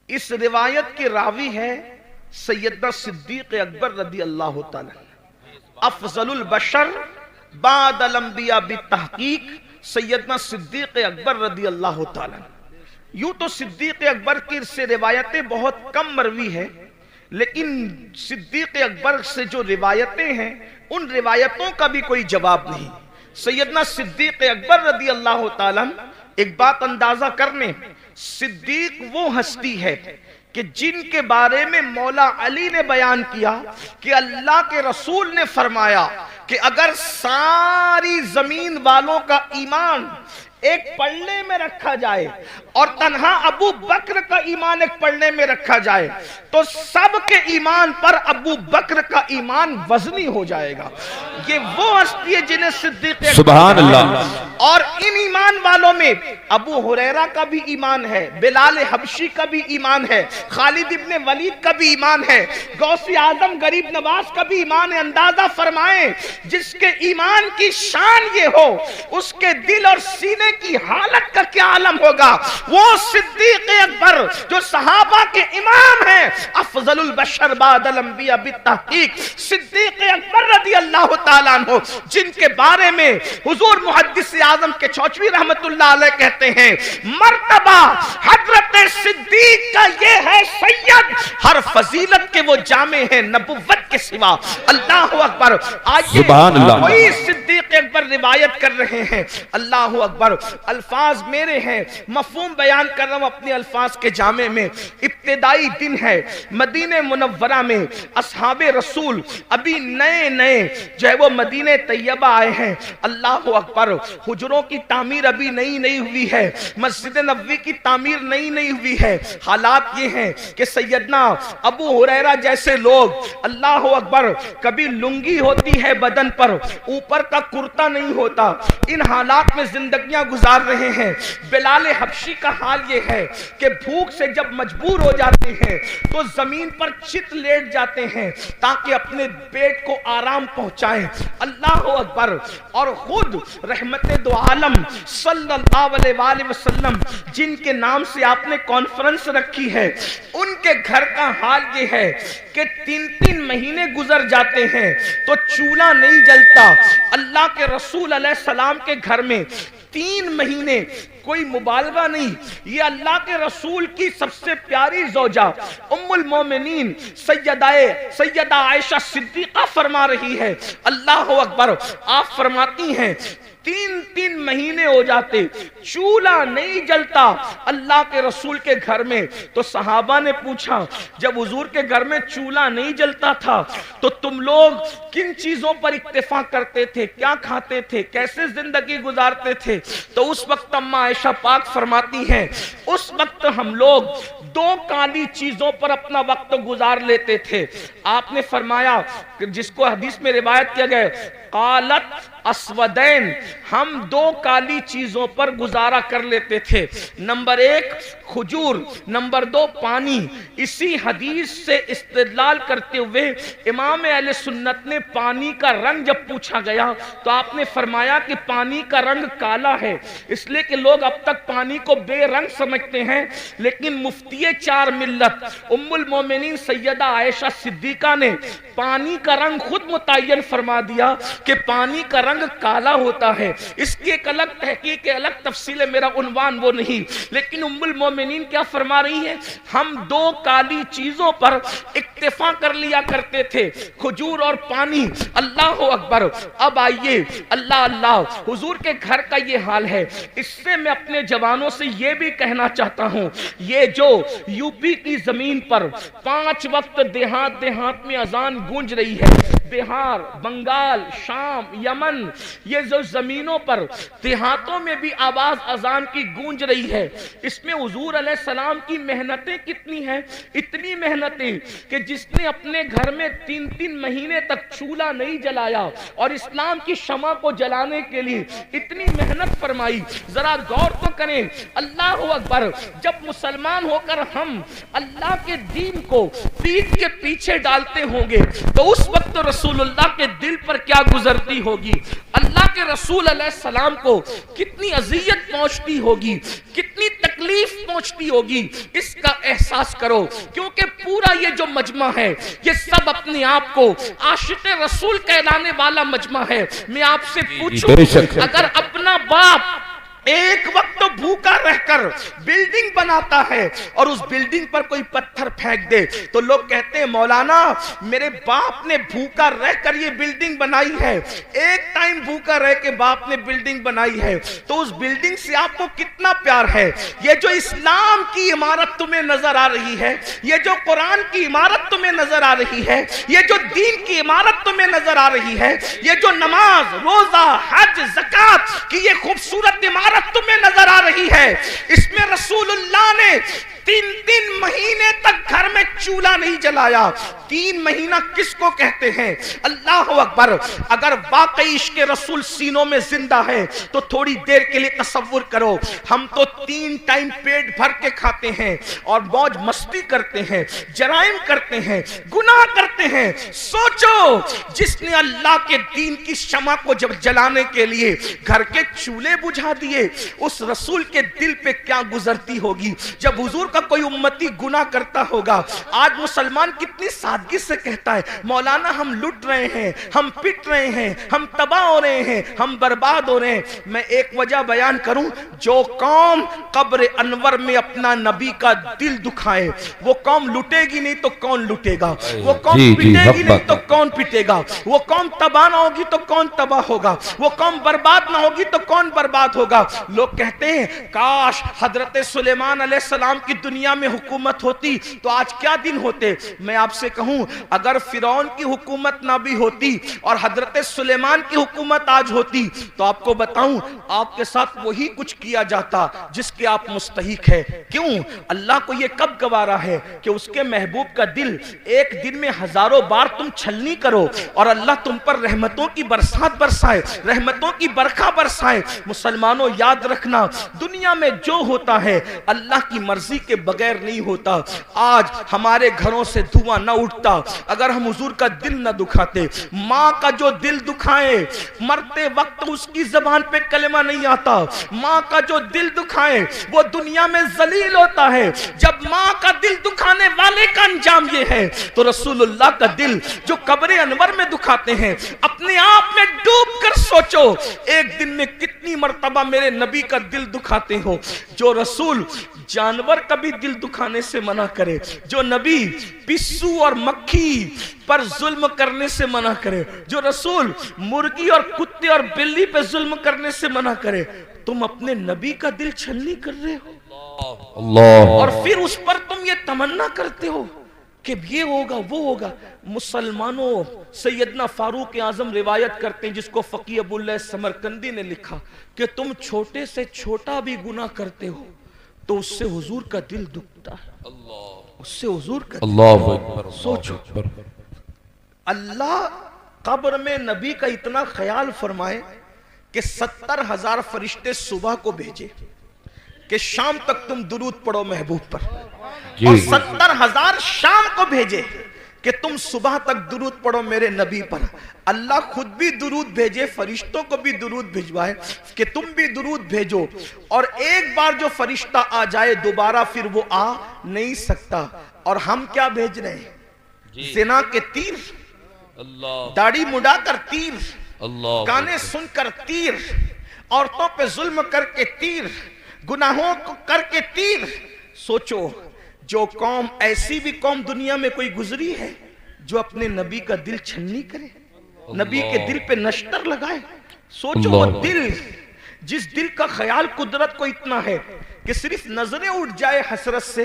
इस रिवायत के रावी है सैयदना सिद्दीक अकबर रदी अल्लाह तआला, अफजलुल बशर बादल अंबिया बितहकीक सैयदना सिद्दीक अकबर रदी अल्लाह तआला। यूं तो सिद्दीक अकबर की से रिवायतें बहुत कम मरवी है, लेकिन सिद्दीक अकबर से जो रिवायतें हैं उन रिवायतों का भी कोई जवाब नहीं। सैयदना सिद्दीक अकबर रदी अल्लाह तआला, एक बात अंदाजा करने, सिद्दीक वो हस्ती है कि जिनके बारे में मौला अली ने बयान किया कि अल्लाह के रसूल ने फरमाया कि अगर सारी जमीन वालों का ईमान एक पलड़े में रखा जाए और तन्हा अबू बकर का ईमान एक पलड़े में रखा जाए, तो सबके ईमान पर अबू बकर का ईमान वजनी हो जाएगा। ये वो हस्ती है जिन्हें सिद्दीक सुभान अल्लाह। और इन ईमान वालों में अबू हुरैरा का भी ईमान है, बिलाल हबशी का भी ईमान है, खालिद इब्ने वलीद का भी ईमान है, गौसे आजम गरीब नवाज का भी ईमान है। अंदाजा फरमाएं, जिसके ईमान की शान ये हो, उसके दिल और सीने की हालत का क्या आलम होगा। वो सिद्दीक अकबर जो सहाबा के इमाम हैं, अफजलुल बशर बादल अंबिया बितहकीक सिद्दीक अकबर रदी अल्लाह तआला अन्हु, जिनके बारे में हुजूर मुहद्दिस आजम के चौचवी रहमतुल्लाह अलैह कहते हैं, मर्तबा हजरत सिद्दीक का ये है सैयद, हर फजीलत के वो जामे हैं नबुव्वत के सिवा। अल्लाह अकबर। आइए, कोई सिद्दीक सिद्दीक़ अकबर रिवायत कर रहे हैं। अल्लाह अकबर, अल्फाज मेरे हैं, मफ़हूम बयान कर रहा हूँ अपने अल्फाज के जामे में। इब्तिदाई दिन है, मदीने मुनव्वरा में असहाबे रसूल अभी नए नए जो है वो मदीने तैयबा आए हैं। अल्लाह अकबर, हुजरों की तामीर अभी नई नई हुई है, मस्जिद नबवी की तामीर नई नई हुई है। हालात ये हैं कि सैयदना अबू हुरैरा जैसे लोग, अल्लाह अकबर, कभी लुंगी होती है बदन पर, ऊपर का कुर्ता नहीं होता, इन हालात में जिंदगियां गुजार रहे हैं। बिलाल हबशी का हाल ये है कि भूख से जब मजबूर हो जाते हैं तो जमीन पर चित लेट जाते हैं ताकि अपने पेट को आराम पहुंचाएं। अल्लाह अकबर। और खुद रहमत दो आलम सल्लल्लाहु अलैहि वसल्लम जिनके नाम से आपने कॉन्फ्रेंस रखी है, उनके घर का हाल ये है कि 3-3 महीने गुजर जाते हैं तो चूल्हा नहीं जलता। अल्लाह के रसूल अलैहि सलाम के घर में 3 महीने, कोई मुबालगा नहीं, ये अल्लाह के रसूल की सबसे प्यारी ज़ौजा उम्मुल मोमिनीन सैयदा आयशा सिद्दीक़ा फरमा रही है। अल्लाह अकबर। आप फरमाती हैं 3-3 महीने हो जाते, चूल्हा नहीं जलता अल्लाह के रसूल के घर में। तो सहाबा ने पूछा, जब हुजूर के घर में चूल्हा नहीं जलता था तो तुम लोग किन चीजों पर इत्तेफा करते थे, क्या खाते थे, कैसे जिंदगी गुजारते थे? तो उस वक्त अम्मा आयशा पाक फरमाती हैं, उस वक्त हम लोग 2 काली चीजों पर अपना वक्त गुजार लेते थे। आपने फरमाया, जिसको हदीस में रिवायत किया गया, कालत अस्वदैन, हम 2 काली चीजों पर गुजारा कर लेते थे। नंबर 1 खजूर, नंबर 2 पानी। इसी हदीस से इस्तेदलाल करते हुए इमाम अहले सुन्नत ने पानी का रंग जब पूछा गया तो आपने फरमाया कि पानी का रंग काला है, इसलिए कि लोग अब तक पानी को बेरंग समझते हैं। लेकिन मुफ्ती 4 मिल्लत उम्मुल मोमिनीन सैयदा आयशा सिद्दीक़ा ने पानी का रंग खुद मुतय्यन फरमा दिया कि पानी का रंग काला होता है। इसकी एक अलग तहकीक, अलग तफसील है, मेरा उन्वान वो नहीं। लेकिन उम्मुल मोमिनीन क्या फरमा रही है, हम 2 काली चीजों पर इक्तिफा कर लिया करते थे, खजूर और पानी। अल्लाह अकबर। अब आइए, अल्लाह अल्लाह, हुजूर के घर का ये हाल है। इससे मैं अपने जवानों से ये भी कहना चाहता हूँ, ये जो यूपी की जमीन पर 5 वक्त देहात देहात में अजान गूंज रही है, बिहार, बंगाल, शाम, यमन, ये जो जमीनों पर देहातों में भी आवाज अजान की गूंज रही है, इसमें हुजूर अलैहिस्सलाम की मेहनतें कितनी हैं। इतनी मेहनतें कि जिसने अपने घर में 3-3 महीने तक चूल्हा नहीं जलाया और इस्लाम की शमा को जलाने के लिए इतनी मेहनत फरमाई, जरा गौर तो करें। अल्लाह अकबर। जब मुसलमान होकर हम अल्लाह के दीन को पीठ के पीछे डालते होंगे तो उस वक्त रसूलुल्लाह के दिल पर क्या गुजरती होगी, अल्लाह के रसूल अलैहिस्सलाम को कितनी अजियत पहुंचती होगी, कितनी तकलीफ पहुंचती होगी, इसका एहसास करो। क्योंकि पूरा ये जो मजमा है, ये सब अपने आप को आशिक़ रसूल कहलाने वाला मजमा है। मैं आपसे पूछूं, अगर अपना बाप एक वक्त तो भूखा रहकर बिल्डिंग बनाता है और उस बिल्डिंग पर कोई पत्थर फेंक दे तो लोग कहते हैं, मौलाना मेरे बाप ने भूखा रहकर ये बिल्डिंग बनाई है। एक टाइम भूखा रह के बाप ने बिल्डिंग बनाई है तो उस बिल्डिंग से आपको कितना प्यार है। ये जो इस्लाम की इमारत तुम्हें नजर आ रही है, ये जो कुरान की इमारत तुम्हें नजर आ रही है, ये जो दीन की इमारत तुम्हें नजर आ रही है, ये जो नमाज, रोजा, हज, ज़कात की ये खूबसूरत इमारत तुम्हें नजर आ रही है, इसमें रसूलुल्लाह ने 3-3 महीने तक घर में चूल्हा नहीं जलाया। 3 महीना किसको कहते हैं? अल्लाह अकबर। अगर वाकई इश्क़ रसूल सीनों में जिंदा है तो थोड़ी देर के लिए तसव्वुर करो, हम तो 3 टाइम पेट भर के खाते हैं और मौज मस्ती करते हैं, जराइम करते हैं, गुनाह करते हैं। सोचो, जिसने अल्लाह के दीन की शमा को जब जलाने के लिए घर के चूल्हे बुझा दिए, उस रसूल के दिल पे क्या गुजरती होगी। जब हुजूर का कोई उम्मती गुनाह करता होगा। आज मुसलमान कितनी सादगी से कहता है, मौलाना हम लुट रहे हैं, हम पिट रहे हैं, हम तबाह हो रहे हैं, हम बर्बाद हो रहे हैं। मैं एक वजह बयान करूं, जो कौम कब्र अनवर में अपना नबी का दिल दुखाए वो कौम लुटेगी नहीं तो कौन लुटेगा, वो कौम पिटेगी नहीं तो कौन पिटेगा, वो कौम तबाह ना होगी तो कौन तबाह होगा, वो कौम बर्बाद ना होगी तो कौन बर्बाद होगा। लोग कहते हैं काश हजरत सुलेमान अलैहिस्सलाम की दुनिया में हुकूमत होती तो आज क्या दिन होते। मैं आपसे कहूं, अगर फिरौन की हुकूमत ना भी होती और हजरत सुलेमान की हुकूमत आज होती तो आपको बताऊं आपके साथ वही कुछ किया जाता जिसके आप मुस्तहिक है। क्यों? अल्लाह को यह कब गवारा है कि उसके महबूब का दिल एक दिन में हजारों बार तुम छलनी करो और अल्लाह तुम पर रहमतों की बरसात बरसाए, रहमतों की बरखा बरसाए। मुसलमानों याद रखना, दुनिया में जो होता है अल्लाह की मर्जी के बगैर नहीं होता। आज हमारे घरों से धुआं न उठता अगर हम हुजूर का दिल न दुखाते। माँ का जो दिल दुखाए, मरते वक्त उसकी जबान पे कलमा नहीं आता। माँ का जो दिल दुखाए वो दुनिया में जलील होता है। जब माँ का दिल दुखाने वाले का अंजाम ये है तो रसूलुल्लाह का दिल जो कब्र अनवर में दुखाते हैं, अपने आप में डूब कर सोचो एक दिन में कितनी मर्तबा मेरे नबी का दिल दुखाते हो। जो रसूल जानवर का भी दिल दुखाने से मना करे, जो नबी पिस्सू और मक्खी पर जुल्म करने से मना करे, जो रसूल मुर्गी और कुत्ते और बिल्ली पे जुल्म करने से मना करे, तुम अपने नबी का दिल छलनी कर रहे हो अल्लाह। और फिर उस पर तुम ये तमन्ना करते हो कि ये होगा वो होगा। मुसलमानों, सैयदना फारूक आजम रिवायत करते हैं, जिसको फकीह अबुल्लाह समरकंदी ने लिखा कि तुम छोटे से छोटा भी गुनाह करते हो तो उससे हुजूर का दिल दुखता है, उससे हुजूर का अल्लाह। सोचो, अल्लाह कब्र में नबी का इतना ख्याल फरमाए कि 70,000 फरिश्ते सुबह को भेजे कि शाम तक तुम दुरूद पढ़ो महबूब पर, और 70,000 शाम को भेजे कि तुम सुबह तक दुरूद पढ़ो मेरे नबी पर। अल्लाह खुद भी दुरूद भेजे, फरिश्तों को भी दुरूद भिजवाए कि तुम भी दुरूद भेजो। और एक बार जो फरिश्ता आ जाए दोबारा फिर वो आ नहीं सकता। और हम क्या भेज रहे हैं? जिना के तीर, दाढ़ी मुड़ाकर तीर, गाने सुनकर तीर, औरतों पे जुल्म करके तीर, गुनाहों को करके तीर। सोचो, जो कौम, ऐसी भी कौम दुनिया में कोई गुजरी है जो अपने नबी का दिल छलनी करे, नबी के दिल पे नश्तर लगाए? सोचो, वो दिल, जिस दिल का ख्याल कुदरत को इतना है कि सिर्फ नजरें उठ जाए हसरत से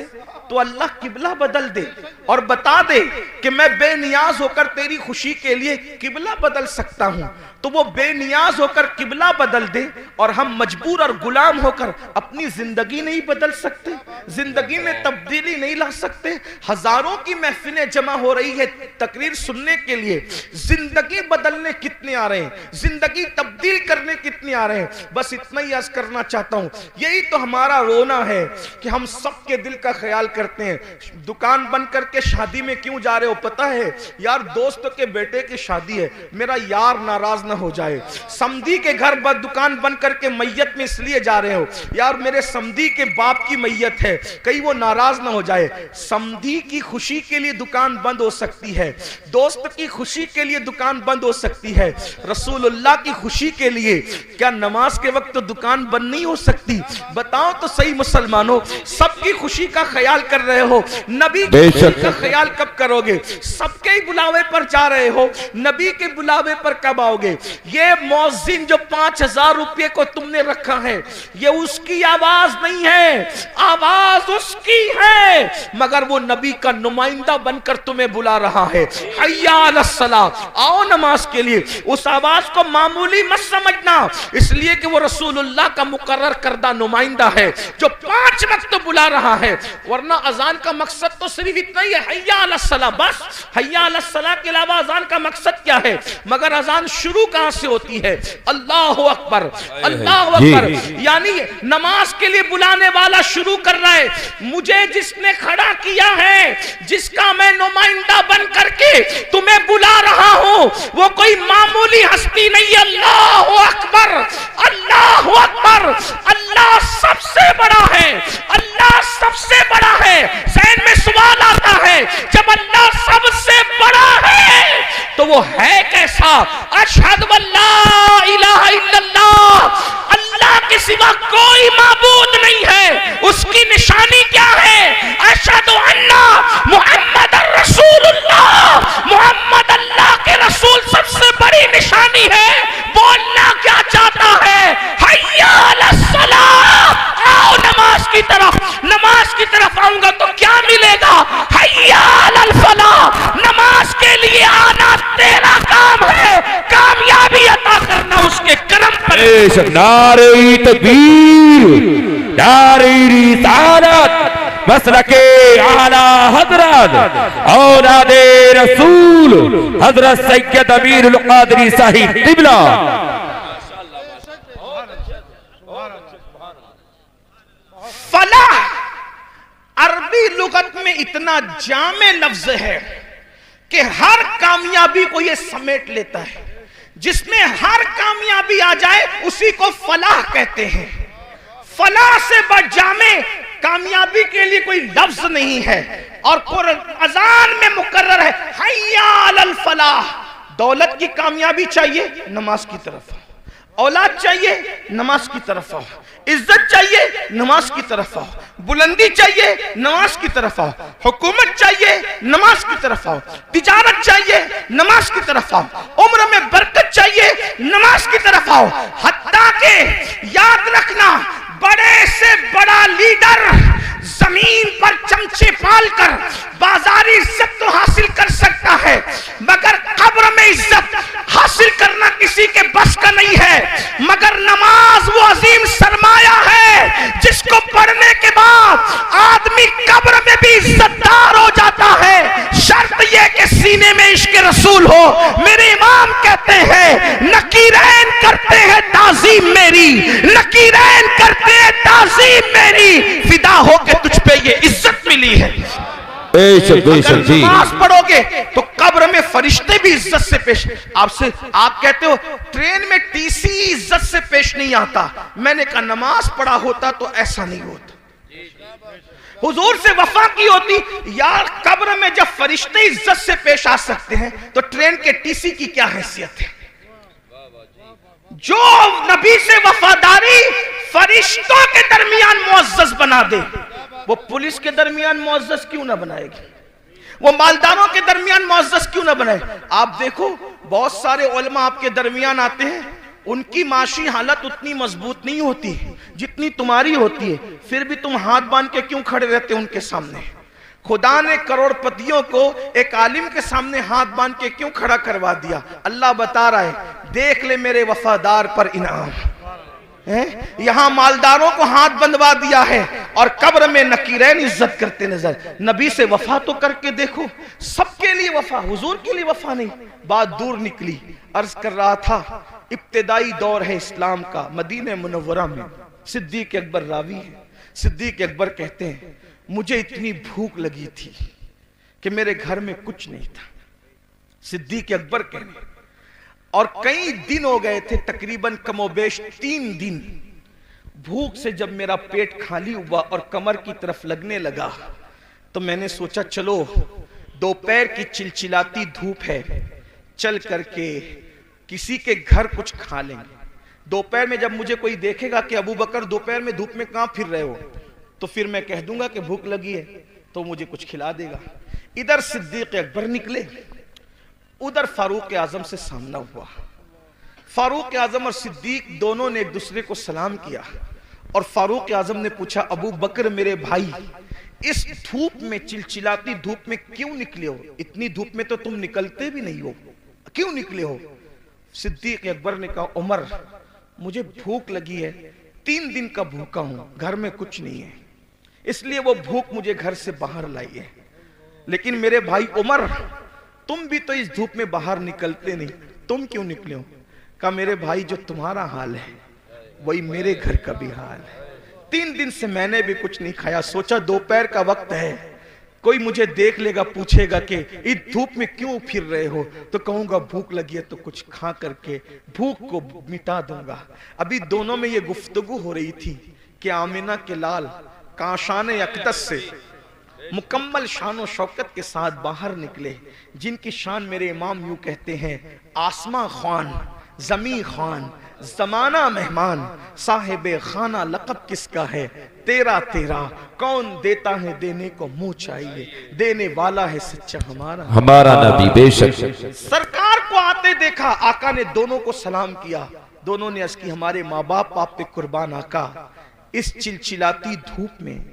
तो अल्लाह किबला बदल दे और बता दे कि मैं बेनियाज होकर तेरी खुशी के लिए किबला बदल सकता हूं, तो वो बेनियाज होकर किबला बदल दे और हम मजबूर और गुलाम होकर अपनी जिंदगी नहीं बदल सकते, जिंदगी में तब्दीली नहीं ला सकते। हजारों की महफिलें जमा हो रही है तकरीर सुनने के लिए, जिंदगी बदलने कितने आ रहे हैं, जिंदगी तब्दील करने कितने आ रहे हैं। बस इतना ही अर्ज करना चाहता हूं, यही तो हमारा रोना है कि हम सबके दिल का ख्याल करते हैं। दुकान बंद करके शादी में क्यों जा रहे हो? पता है यार, दोस्त के बेटे की शादी है, मेरा यार नाराज ना हो जाए। समधी के घर दुकान बंद करके मैयत में इसलिए जा रहे हो यार, मेरे समधी के बाप की मैयत है, कहीं वो नाराज ना हो जाए। समधी की खुशी के लिए दुकान बंद हो सकती है, दोस्त की खुशी के लिए दुकान बंद हो सकती है, रसूलुल्लाह की खुशी के लिए क्या नमाज के वक्त तो दुकान बंद नहीं हो सकती? बताओ तो सही मुसलमानों, सबकी खुशी का ख्याल कर रहे हो, नबी की खुशी का ख्याल कब करोगे? सबके ही बुलावे पर जा रहे हो, नबी के बुलावे पर कब आओगे? ये मौजिन जो 5,000 रुपये को तुमने रखा है, ये उसकी आवाज नहीं है, आवाज उसकी है, मगर वो नबी का नुमाइंदा बनकर तुम्हें बुला रहा है। हय्या अलस सलाह, आओ नमाज के लिए। उस आवाज को मामूली मत समझना, इसलिए कि वो रसूलुल्लाह का मुकर्रर करदा नुमाइंदा है जो 5 वक्त बुला रहा है। वरना अजान का मकसद तो सिर्फ इतना ही है, हय्या अलस सलाह, बस हैया अलस सलाह के अलावा अजान का मकसद क्या है? मगर अजान शुरू कहां से होती है? अल्लाहु अकबर, अल्लाहु अकबर। यानी नमाज के लिए बुलाने वाला शुरू कर रहा है। मुझे जिसने खड़ा किया है, जिसका मैं नुमाइंदा बन करके तुम्हें बुला रहा हूं, वो कोई मामूली हस्ती नहीं। अल्लाहु अकबर, अल्लाहु अकबर। अल्लाह सबसे बड़ा है, अल्लाह सबसे बड़ा है। ज़हन में सवाल आता है, जब अल्लाह सबसे बड़ा है तो वो है कैसा? अशहदु अल्ला इलाहा इल्लल्लाह, अल्लाह के सिवा कोई माबूद नहीं है। उसकी निशानी क्या है? अशहदु अन्ना मुहम्मदुर रसूलुल्लाह, मोहम्मद अल्लाह के रसूल सबसे बड़ी निशानी है। बोलना क्या चाहता है? हैया अलस सलाह, आओ नमाज की तरफ। नमाज की तरफ आऊंगा तो क्या मिलेगा? हैया अलल फलाह, नमाज के लिए आना तेरा काम है। कामयाबी अता करना उसके करम पर। नारे तकबीर, नारे रिसालत, मसलके आला हजरत औलादे रसूल हजरत सैयद अमीरुल कादरी साहिब क़िबला। फलाह अरबी लुगत में इतना जामे लफ्ज है कि हर कामयाबी को यह समेट लेता है। जिसमें हर कामयाबी आ जाए उसी को फलाह कहते हैं। फलाह से बढ़ जामे कामयाबी के लिए कोई लफ्ज नहीं है। और अजान में मुकर्रर है हैया अलल फलाह। दौलत की कामयाबी चाहिए, नमाज की तरफ। औलाद चाहिए, नमाज की तरफ आओ। इज्जत चाहिए, नमाज की तरफ आओ। बुलंदी चाहिए, नमाज की तरफ आओ। हुकूमत चाहिए, नमाज की तरफ आओ। तिजारत चाहिए, नमाज की तरफ आओ। उम्र में बरकत चाहिए, नमाज की तरफ आओ। हत्ता के याद रखना, बड़े से बड़ा लीडर जमीन पर चमचे पालकर बाजारी इज्जत तो हासिल कर सकता है, मगर कब्र में इज्जत हासिल करना किसी के बस का नहीं है। मगर नमाज वो अजीम सरमाया है जिसको पढ़ने के बाद आदमी कब्र में भी इज्जतदार हो जाता है। शर्त यह कि सीने में इश्क रसूल हो। मेरे इमाम कहते हैं नकीरैन करते हैं ताजीम मेरी, नकीरैन करते हैं ताजीम मेरी, फिदा हो के तुझ पे ये इज्जत मिली है। अगर नमाज पढ़ोगे तो कब्र में फरिश्ते भी इज्जत से पेश। आपसे आप कहते हो ट्रेन में टीसी इज्जत से पेश नहीं आता। मैंने कहा नमाज पढ़ा होता तो ऐसा नहीं होता। हुजूर से वफा की होती यार। कब्र में जब फरिश्ते इज्जत से पेश आ सकते हैं तो ट्रेन के टीसी की क्या हैसियत है? जो नबी से वफादारी फरिश्तों के दरमियान मुअज़्ज़ज़ बना दे, वो पुलिस के दरमियान मुअज़्ज़ज़ क्यों ना बनाएगी? वो मालदारों के दरमियान मुअज़्ज़ज़ क्यों ना बनाए? आप देखो बहुत सारे उलमा आपके दरमियान आते हैं, उनकी माशी हालत उतनी मजबूत नहीं होती जितनी तुम्हारी होती है, फिर भी तुम हाथ बांध के क्यों खड़े रहते हो उनके सामने? खुदा ने करोड़पतियों को एक आलिम के सामने हाथ बांध के क्यों खड़ा करवा दिया? अल्लाह बता रहा है देख ले मेरे वफादार पर इनाम है। यहां मालदारों को हाथ बंधवा दिया है और कब्र में नकीरैन इज्जत करते नजर। नबी से वफा तो करके देखो। सबके लिए वफा, हुजूर के लिए वफा नहीं। बात दूर निकली। अर्ज कर रहा था इब्तिदाई दौर है इस्लाम का, मदीने मुनव्वरा में। सिद्दीक अकबर रावी है। सिद्दीक अकबर कहते हैं मुझे इतनी भूख लगी थी कि मेरे घर में कुछ नहीं था। सिद्दीक अकबर कहने और कई दिन हो गए थे, तकरीबन कमोबेश 3 दिन। भूख से जब मेरा पेट खाली हुआ और कमर की तरफ लगने लगा तो मैंने सोचा चलो दोपहर की चिलचिलाती धूप है, चल करके किसी के घर कुछ खा लेंगे। दोपहर में जब मुझे कोई देखेगा कि अबू बकर दोपहर में धूप में कहां फिर रहे हो, तो फिर मैं कह दूंगा कि भूख लगी है तो मुझे कुछ खिला देगा। इधर सिद्दीक अकबर निकले, उधर फारूक आजम से सामना हुआ। फारूक आजम और सिद्दीक दोनों ने एक दूसरे को सलाम किया और फारूक आजम ने पूछा अबू बकर मेरे भाई, इस धूप में, चिलचिलाती धूप में क्यों निकले हो? इतनी धूप में तो तुम निकलते भी नहीं हो, क्यों निकले हो? सिद्दीक अकबर ने कहा उमर मुझे भूख लगी है, 3 दिन का भूखा हूं, घर में कुछ नहीं है, इसलिए वो भूख मुझे घर से बाहर लाई है। लेकिन मेरे भाई उमर तुम भी तो इस धूप में बाहर निकलते नहीं, तुम क्यों निकले हो? कहा मेरे भाई जो तुम्हारा हाल है वही मेरे घर का भी हाल है। 3 दिन से मैंने भी कुछ नहीं खाया, सोचा दोपहर का वक्त है, कोई मुझे देख लेगा, पूछेगा कि इस धूप में क्यों फिर रहे हो, तो कहूंगा भूख लगी है तो कुछ खा करके भूख को मिटा दूंगा। अभी दोनों में ये गुफ्तगू हो रही थी कि आमिना के लाल काशान अक़दस से मुकम्मल शान शौकत के साथ बाहर निकले, जिनकी शान मेरे इमाम यूं कहते हैं, आसमां खान, जमी खान, जमाना मेहमान, साहिबे खाना लक़ब किसका है, तेरा तेरा कौन देता है देने को मुंह चाहिए, देने वाला है सच्चा हमारा नबी। बेशक सरकार को आते देखा, आका ने दोनों को सलाम किया। दोनों ने अर्ज़ की हमारे माँ बाप आप पे कुर्बान आका, इस चिलचिलाती धूप में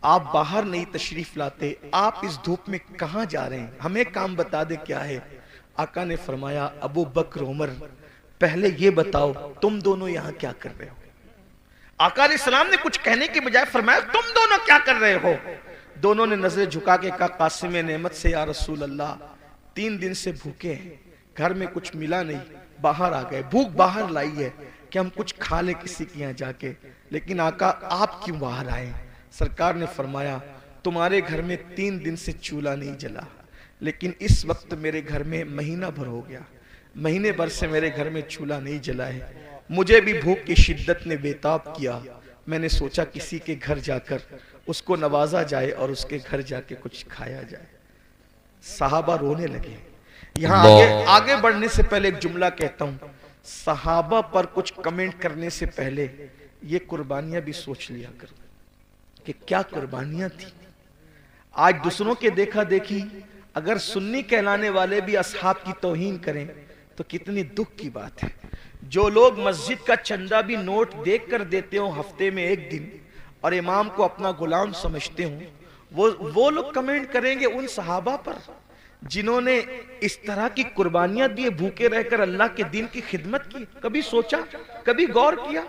आप बाहर नहीं तशरीफ लाते, आप इस धूप में कहां जा रहे हैं, हमें काम बता दे क्या है। आका ने फरमाया अबू बकर उमर पहले ये बताओ तुम दोनों यहां क्या कर रहे हो। आका अलैहिस्सलाम ने कुछ कहने के बजाय फरमाया तुम दोनों क्या कर रहे हो। दोनों ने नजर झुका के कहा कासिम नेमत से या रसूल अल्लाह 3 दिन से भूखे हैं, घर में कुछ मिला नहीं, बाहर आ गए, भूख बाहर लाई है कि हम कुछ खा ले किसी के यहाँ जाके, लेकिन आका आप क्यों बाहर आए। सरकार ने फरमाया तुम्हारे घर में 3 दिन से चूल्हा नहीं जला, लेकिन इस वक्त मेरे घर में महीना भर हो गया, महीने भर से मेरे घर में चूल्हा नहीं जला है, मुझे भी भूख की शिद्दत ने बेताब किया, मैंने सोचा किसी के घर जाकर उसको नवाजा जाए और उसके घर जाके कुछ खाया जाए। सहाबा रोने लगे। यहाँ आगे बढ़ने से पहले एक जुमला कहता हूं, सहाबा पर कुछ कमेंट करने से पहले ये कुर्बानियां भी सोच लिया करो कि क्या कुर्बानियां थी। आज दूसरों के देखा देखी अगर सुन्नी कहलाने वाले भी असहाब की तौहीन करें तो कितनी दुख की बात है। जो लोग मस्जिद का चंदा भी नोट देख कर देते हो हफ्ते में 1 दिन और इमाम को अपना गुलाम समझते हो, वो लोग कमेंट करेंगे उन सहाबा पर जिन्होंने इस तरह की कुर्बानियां दी, भूखे रहकर अल्लाह के दिन की खिदमत की। कभी सोचा, कभी गौर किया?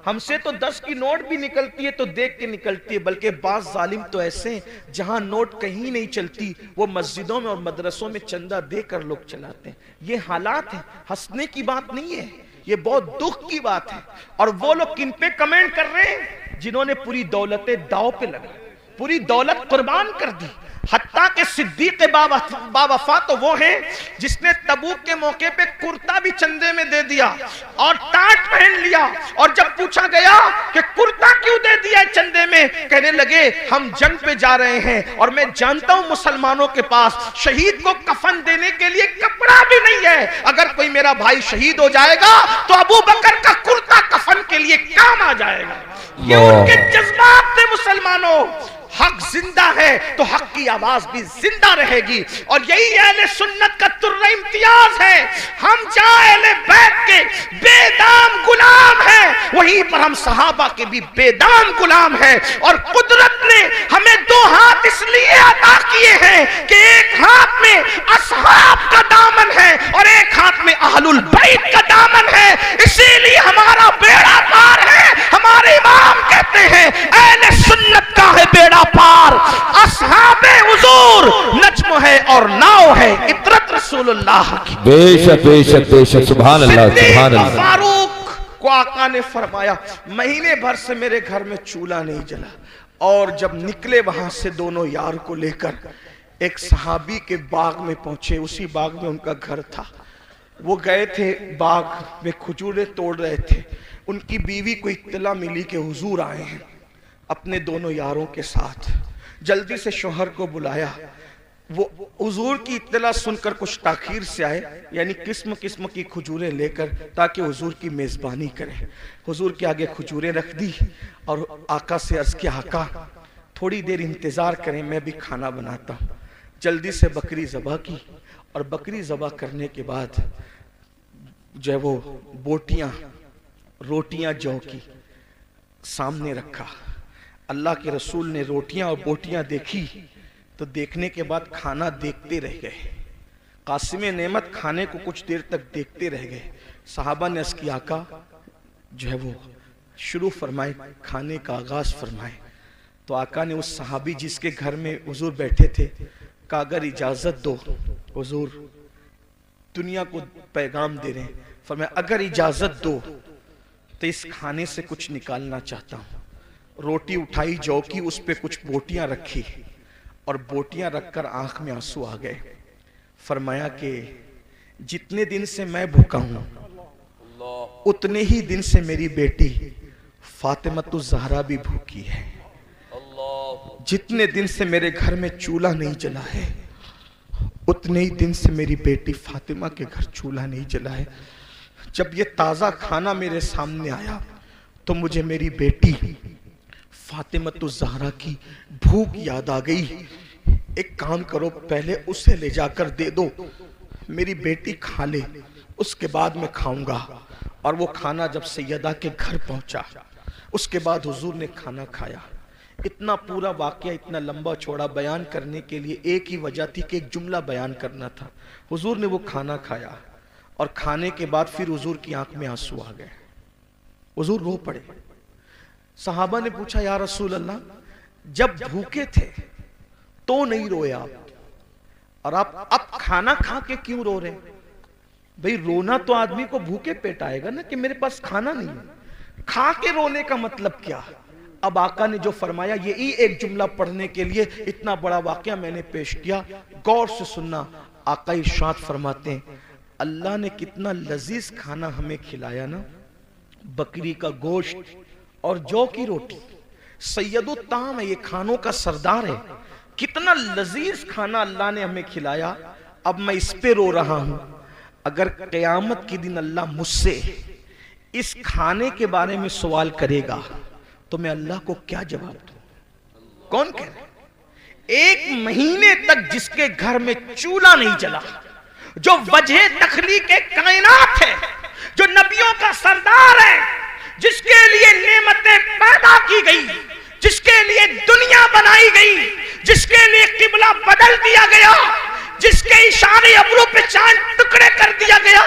हमसे तो 10 की नोट भी निकलती है तो देख के निकलती है, बल्कि बाज जालिम तो ऐसे हैं जहां नोट कहीं नहीं चलती, वो मस्जिदों में और मदरसों में चंदा देकर लोग चलाते हैं। ये हालात है, हंसने की बात नहीं है, ये बहुत दुख की बात है। और वो लोग किन पे कमेंट कर रहे हैं? जिन्होंने पूरी दौलतें दाव पे लगा, पूरी दौलत कुर्बान कर दी। हत्ता के सिद्दीक बावफा तो वो हैं जिसने तबूक के मौके पे कुर्ता भी चंदे में दे दिया और टाट पहन लिया, और जब पूछा गया कि कुर्ता क्यों दे दिया चंदे में, कहने लगे हम जंग पे जा रहे हैं और मैं जानता हूं मुसलमानों के पास शहीद को कफन देने के लिए कपड़ा भी नहीं है, अगर कोई मेरा भाई शहीद हो जाएगा तो अबू बकर का कुर्ता कफन के लिए काम आ जाएगा। ये उनके जज्बात थे मुसलमानों। हक जिंदा है तो हक की आवाज भी जिंदा रहेगी, और यही अहले सुन्नत का तुर्रा इम्तियाज है। हम जहां अहले बैत के बेदाम गुलाम हैं, वहीं पर हम सहाबा के भी बेदाम गुलाम हैं। और कुदरत ने हमें 2 हाथ इसलिए अता किए हैं कि एक हाथ में असहाब का दामन है और एक हाथ में अहलुल बैत का दामन है, इसीलिए हमारा बेड़ा पार है। हमारे इमाम कहते हैं अहले सुन्नत का है बेड़ा पार, असहाबे हुजूर नज्म है और नाव है इतरत रसूलुल्लाह की। बेशक बेशक बेशक, सुभान अल्लाह सुभान अल्लाह। फारूक को आका ने फरमाया महीने भर से मेरे घर में चूल्हा नहीं जला, और जब निकले वहां से दोनों यार को लेकर एक सहाबी के बाग में पहुंचे, उसी बाग में उनका घर था। वो गए थे बाग में, खजूरें तोड़ रहे थे। उनकी बीवी को इत्तला मिली कि हुजूर आए हैं अपने दोनों यारों के साथ। जल्दी से शौहर को बुलाया। वो हुजूर की इत्तला सुनकर कुछ ताखीर से आए, यानी किस्म किस्म की खजूरें लेकर, ताकि हुजूर की मेज़बानी करें। हुजूर के आगे खजूरें रख दी और आका से अर्ज़ किया आका थोड़ी देर इंतज़ार करें, मैं भी खाना बनाता हूँ। जल्दी से बकरी ज़बह की, और बकरी ज़बह करने के बाद जो है वो बोटियाँ रोटियाँ जौ की सामने रखा। अल्लाह के रसूल ने रोटियां और बोटियां देखी तो देखने के बाद खाना देखते रह गए। कासिम नेमत खाने को कुछ देर तक देखते रह गए। सहाबा ने अर्ज़ किया आका जो है वो शुरू फरमाए, खाने का आगाज फरमाए। तो आका ने उस सहाबी जिसके घर में हुजूर बैठे थे कहा अगर इजाजत दो हुजूर दुनिया को पैगाम दे रहे हैं, फरमाया अगर इजाजत दो तो इस खाने से कुछ निकालना चाहता हूं। रोटी उठाई जौ की, उस पे कुछ बोटियां रखी और बोटियां रखकर आंख में आंसू आ गए। फरमाया कि जितने दिन से मैं भूखा हूं उतने ही दिन से मेरी बेटी फातिमतु ज़हरा भी भूखी है। जितने दिन से मेरे घर में चूल्हा नहीं जला है उतने ही दिन से मेरी बेटी फातिमा के घर चूल्हा नहीं जला है। जब ये ताज़ा खाना मेरे सामने आया तो मुझे मेरी बेटी फातिमतु ज़हरा की भूख याद आ गई। एक काम करो, पहले उसे ले जाकर दे दो, मेरी बेटी खा ले, उसके बाद मैं खाऊंगा। और वो खाना जब सैयदा के घर पहुंचा उसके बाद हुजूर ने खाना खाया। इतना पूरा वाकया इतना लंबा चौड़ा बयान करने के लिए एक ही वजह थी कि एक जुमला बयान करना था। हुजूर ने वो खाना खाया और खाने के बाद फिर हुजूर की आंख में आंसू आ गए, हुजूर रो पड़े। सहाबा ने पूछा या रसूल अल्लाह, जब भूखे थे तो नहीं रोए आप, और आप अब खाना खा के क्यों रो रहे? भाई रोना तो आदमी को भूखे पेट आएगा ना कि मेरे पास खाना नहीं है, खा के रोने का मतलब क्या? अब आका ने जो फरमाया, यही एक जुमला पढ़ने के लिए इतना बड़ा वाकया मैंने पेश किया, गौर से सुनना। आका इरशाद फरमाते हैं, अल्लाह ने कितना लजीज खाना हमें खिलाया ना, बकरी का गोश्त और जौ की रोटी। सैयदुत ताम है, ये खानों का सरदार है। कितना लजीज खाना अल्लाह ने हमें खिलाया। अब मैं इस पे रो रहा हूं। अगर क़यामत के दिन अल्लाह मुझसे इस खाने के बारे में सवाल करेगा तो मैं अल्लाह को क्या जवाब दूं? कौन कह रहा है? 1 महीने तक जिसके घर में चूल्हा नहीं जला, जो वजह तखलीक कायनात है, जो नबियों का सरदार है, जिसके लिए नेमतें पैदा की गई, जिसके लिए दुनिया बनाई गई, जिसके लिए किबला बदल दिया गया, जिसके इशारे अब्रों पे चांद टुकड़े कर दिया गया,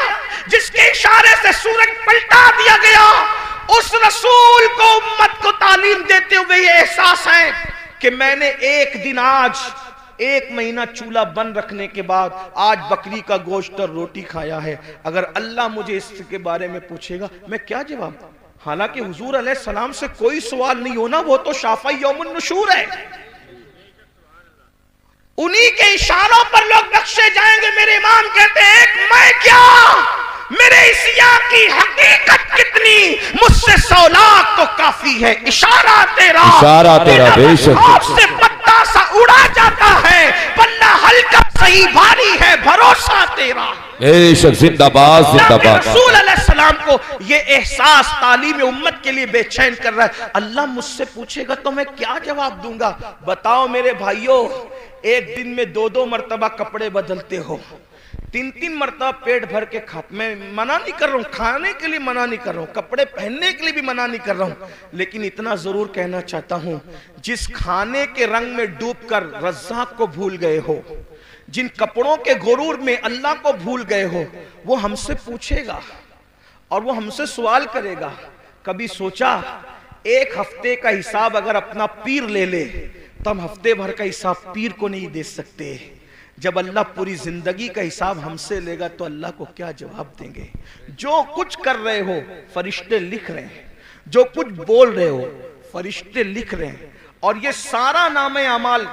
जिसके इशारे से सूरज पलटा दिया गया, उस रसूल को उम्मत को तालीम देते हुए ये एहसास है कि मैंने एक दिन, आज 1 महीना चूल्हा बंद रखने के बाद आज बकरी का गोश्त और रोटी खाया है। अगर अल्लाह मुझे इसके बारे में पूछेगा मैं क्या जवाब दूं? हालांकि हुजूर अलैहिस्सलाम से कोई सवाल नहीं होना, वो तो शाफ़ई यौमुन नुशूर है, उन्हीं के इशारों पर लोग बख्शे जाएंगे। मेरे इमाम कहते हैं, मैं क्या, मेरे इसिया की हकीकत कितनी, मुझसे 100 लाख तो काफी है। इशारा तेरा बेशक से पत्ता सा उड़ा जाता है, पन्ना हल्का सही भारी है, भरोसा तेरा बेशक। जिंदाबाद जिंदाबाद। रसूल अलैहिस्सलाम को ये एहसास तालीम उम्मत के लिए बेचैन कर रहा है। अल्लाह मुझसे पूछेगा तो मैं क्या जवाब दूंगा? बताओ मेरे भाइयों, एक दिन में 2-2 मरतबा कपड़े बदलते हो, 3-3 मरतबा पेट भर के खाते। मैं मना नहीं कर रहा हूँ, खाने के लिए मना नहीं कर रहा हूँ, कपड़े पहनने के लिए भी मना नहीं कर रहा हूँ, लेकिन इतना जरूर कहना चाहता हूँ, जिस खाने के रंग में डूबकर रज़्ज़ाक़ को भूल गए हो, जिन कपड़ों के गुरूर में अल्लाह को भूल गए हो, वो हमसे पूछेगा और वो हमसे सवाल करेगा। कभी सोचा 1 हफ्ते का हिसाब अगर अपना पीर ले ले तो हम हफ्ते भर का हिसाब पीर को नहीं दे सकते। जब अल्लाह पूरी जिंदगी का हिसाब हमसे लेगा तो अल्लाह को क्या जवाब देंगे? जो कुछ कर रहे हो फरिश्ते लिख रहे हैं, जो कुछ बोल रहे हो फरिश्ते लिख रहे हैं, और ये सारा नामे अमाल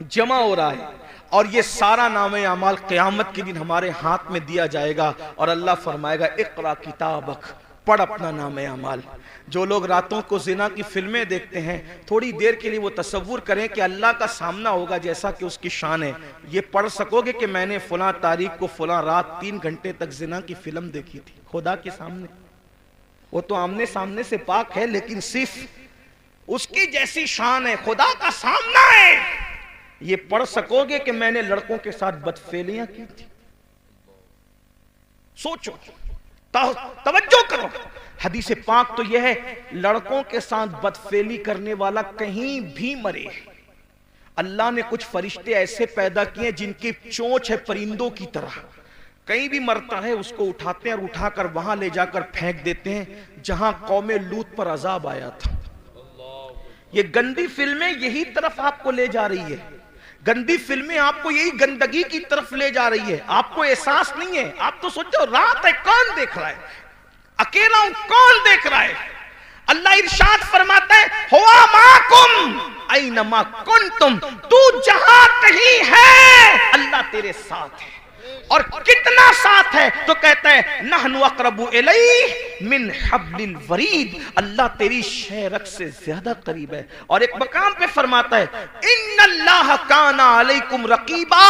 जमा हो रहा है, और ये सारा नामे अमाल क़यामत के दिन हमारे हाथ में दिया जाएगा और अल्लाह फरमाएगा, इक़रा किताबक, पढ़ अपना नामे अमाल। जो लोग रातों को जिना की फिल्में देखते हैं, थोड़ी देर के लिए वो तसव्वुर करें कि अल्लाह का सामना होगा जैसा कि उसकी शान है। ये पढ़ सकोगे कि मैंने फलां तारीख को फलां रात 3 घंटे तक जिना की फिल्म देखी थी खुदा के सामने। वो तो आमने सामने से पाक है, लेकिन सिर्फ उसकी जैसी शान है, खुदा का सामना है। ये पढ़ सकोगे कि मैंने लड़कों के साथ बदफेलियां की थी। सोचो, तवज्जो करो। हदीस पाक तो यह है, लड़कों के साथ बदफेली करने वाला कहीं भी मरे। अल्लाह ने कुछ फरिश्ते ऐसे पैदा किए जिनकी चोंच है परिंदों की तरह, कहीं भी मरता है उसको उठाते हैं और उठाकर वहां ले जाकर फेंक देते हैं जहां कौमे लूत पर अजाब आया था। ये गंदी फिल्में यही तरफ आपको ले जा रही है। गंदी फिल्में आपको यही गंदगी की तरफ ले जा रही है, आपको एहसास नहीं है। आप तो सोचो रात है, कौन देख रहा है, अकेला हूं, कौन देख रहा है। अल्लाह इरशाद फरमाता है, हुआ माकुम ऐनमा कुंतुम, तू जहां कहीं है अल्लाह तेरे साथ है। और कितना साथ है, तो कहता है नहनु अक़रबु इलैहि मिन हब्लिल वरीद, अल्लाह तेरी शेरक से ज्यादा करीब है। और एक मकाम पे फरमाता है इन्नल्लाह काना अलैकुम रकीबा,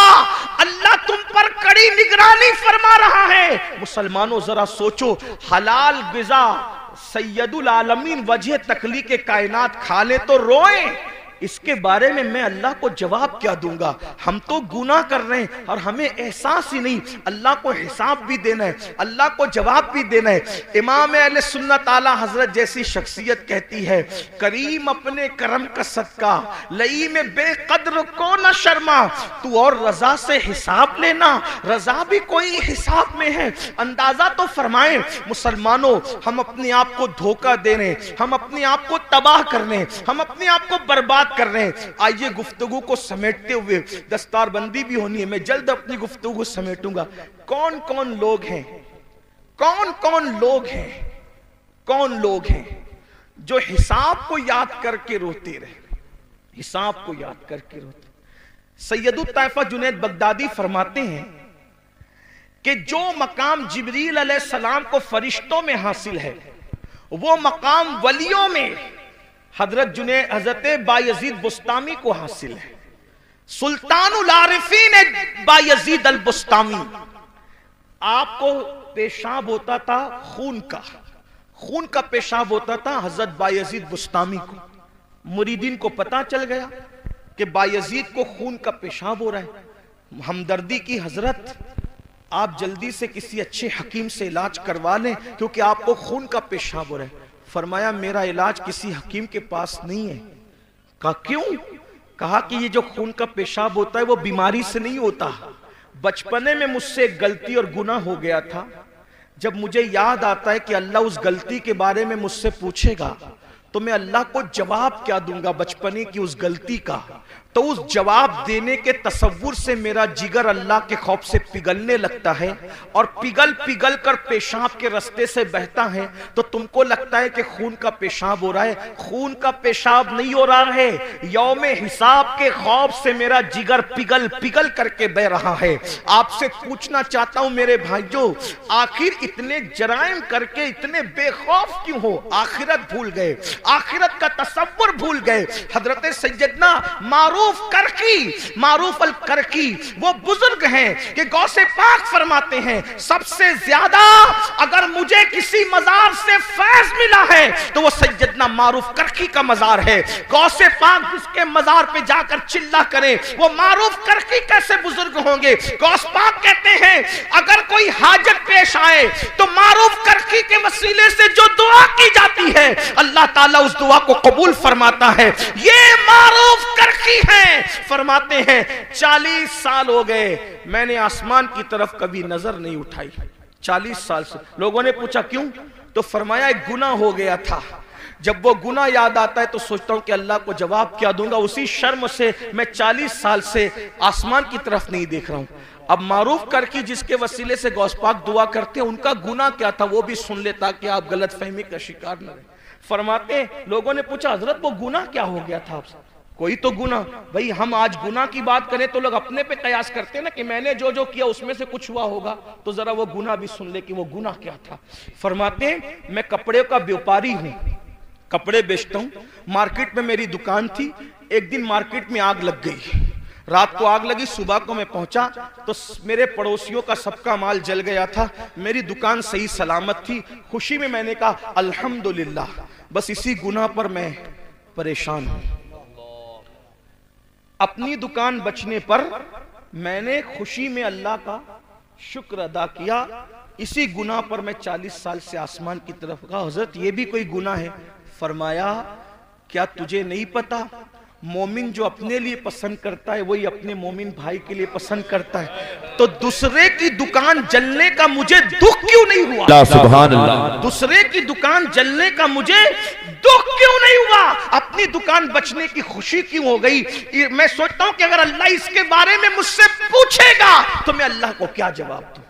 अल्लाह तुम पर कड़ी निगरानी फरमा रहा है। मुसलमानों जरा सोचो, हलाल गिज़ा सैयदुल आलमीन वजह तखलीक कायनात खा ले तो रोए, इसके बारे में मैं अल्लाह को जवाब क्या दूंगा। हम तो गुनाह कर रहे हैं और हमें एहसास ही नहीं। अल्लाह को हिसाब भी देना है, अल्लाह को जवाब भी देना है। इमाम अहले सुन्नत आला हजरत जैसी शख्सियत कहती है, करीम अपने करम का सदका लई में बेकद्र को न शर्मा, तू और रजा से हिसाब लेना, रजा भी कोई हिसाब में है। अंदाजा तो फरमाए मुसलमानों, हम अपने आप को धोखा दे रहे हैं, हम अपने आप को तबाह कर रहे हैं, हम अपने आप को बर्बाद कर रहे हैं। आइए गुफ्तगू को समेटते हुए, दस्तारबंदी भी होनी है, मैं जल्द अपनी गुफ्तगू को समेटूंगा। कौन कौन लोग हैं, कौन कौन लोग हैं, कौन लोग हैं जो हिसाब को याद करके रोते रहे, हिसाब को याद करके रोते। सैयदुत ताइफा जुनैद बगदादी फरमाते हैं कि जो मकाम जिब्रील अलैहिस्सलाम को फरिश्तों में हासिल है, वो मकाम वलियों में हजरत बायजीद बुस्तामी को हासिल है। सुल्तानुल आरिफीन बायजीद अल बुस्तामी, आपको पेशाब होता था खून का पेशाब होता था हजरत बायजीद बुस्तामी को। मुरीदीन को पता चल गया कि बायजीद को खून का पेशाब हो रहा है। हमदर्दी की हजरत, आप जल्दी से किसी अच्छे हकीम से इलाज करवा लें, क्योंकि आपको खून का पेशाब हो रहा है। फरमाया मेरा इलाज किसी हकीम के पास नहीं है। कहा क्यों? कहा कि ये जो खून का पेशाब होता है वो बीमारी से नहीं होता। बचपने में मुझसे एक गलती और गुनाह हो गया था, जब मुझे याद आता है कि अल्लाह उस गलती के बारे में मुझसे पूछेगा तो मैं अल्लाह को जवाब क्या दूंगा बचपने की उस गलती का। तो उस जवाब देने के तसव्वुर से मेरा जिगर अल्लाह के खौफ से पिघलने लगता है, और पिघल पिघल कर पेशाब के रास्ते से बहता है। तो तुमको लगता है कि खून का पेशाब हो रहा है, खून का पेशाब नहीं हो रहा है, यौमे हिसाब के खौफ से मेरा जिगर पिघल पिघल करके बह रहा है। आपसे पूछना चाहता हूं मेरे भाइयों, आखिर इतने जराइम करके इतने बेखौफ क्यों हो? आखिरत भूल गए, आखिरत का तसव्वुर भूल गए। हजरत सैयदना मारूफ अल करकी वो बुजुर्ग हैं कि गौसे पाक फरमाते हैं, सबसे ज्यादा अगर मुझे किसी मजार से फैज मिला है तो वो सैयदना मारूफ करकी का मजार है। गौसे पाक जिसके मजार पे जाकर चिल्ला करें, वो मारूफ करकी कैसे बुजुर्ग होंगे? गौस पाक कहते हैं अगर कोई हाजत पेश आए तो मारूफ करकी के वसीले से जो दुआ की जाती है अल्लाह ताला उस दुआ को कबूल फरमाता है। ये मारूफ करकी है। फरमाते हैं 40 साल हो गए मैंने आसमान की तरफ कभी नजर नहीं उठाई। 40 साल से। लोगों ने पूछा क्यों? तो फरमाया एक गुनाह हो गया था, जब वो गुनाह याद आता है तो सोचता हूं कि अल्लाह को जवाब क्या दूंगा। उसी शर्म से मैं 40 साल से आसमान की तरफ नहीं देख रहा हूं। अब मारूफ करके जिसके वसीले से गौस पाक दुआ करते हैं उनका गुनाह क्या था वो भी सुन ले, ताकि आप गलत फहमी का शिकार न रहे। फरमाते लोगों ने पूछा हजरत वो गुनाह क्या हो गया था आपसे? कोई तो गुनाह। भाई हम आज गुनाह की बात करें तो लोग अपने पे कयास करते हैं ना कि मैंने जो जो किया उसमें से कुछ हुआ होगा, तो जरा वो गुनाह भी सुन ले कि वो गुनाह क्या था। फरमाते मैं कपड़े का व्यापारी हूं, कपड़े बेचता हूं। मार्केट में मेरी दुकान थी। एक दिन मार्केट में आग लग गई, रात को आग लगी, सुबह को मैं पहुंचा तो मेरे पड़ोसियों का सबका माल जल गया था। मेरी दुकान सही सलामत थी। खुशी में मैंने कहा अल्हम्दुलिल्लाह। बस इसी गुनाह पर मैं परेशान हूं। अपनी दुकान बचने पर मैंने खुशी में अल्लाह का शुक्र अदा किया। इसी गुनाह पर मैं 40 साल से आसमान की तरफ। कहा हजरत ये भी कोई गुनाह है? फरमाया क्या तुझे नहीं पता मोमिन जो अपने लिए पसंद करता है वही अपने मोमिन भाई के लिए पसंद करता है। तो दूसरे की दुकान जलने का मुझे दुख क्यों नहीं हुआ? सुभान अल्लाह। दूसरे की दुकान जलने का मुझे दुख क्यों नहीं हुआ? अपनी दुकान बचने की खुशी क्यों हो गई? मैं सोचता हूं कि अगर अल्लाह इसके बारे में मुझसे पूछेगा तो मैं अल्लाह को क्या जवाब दूं?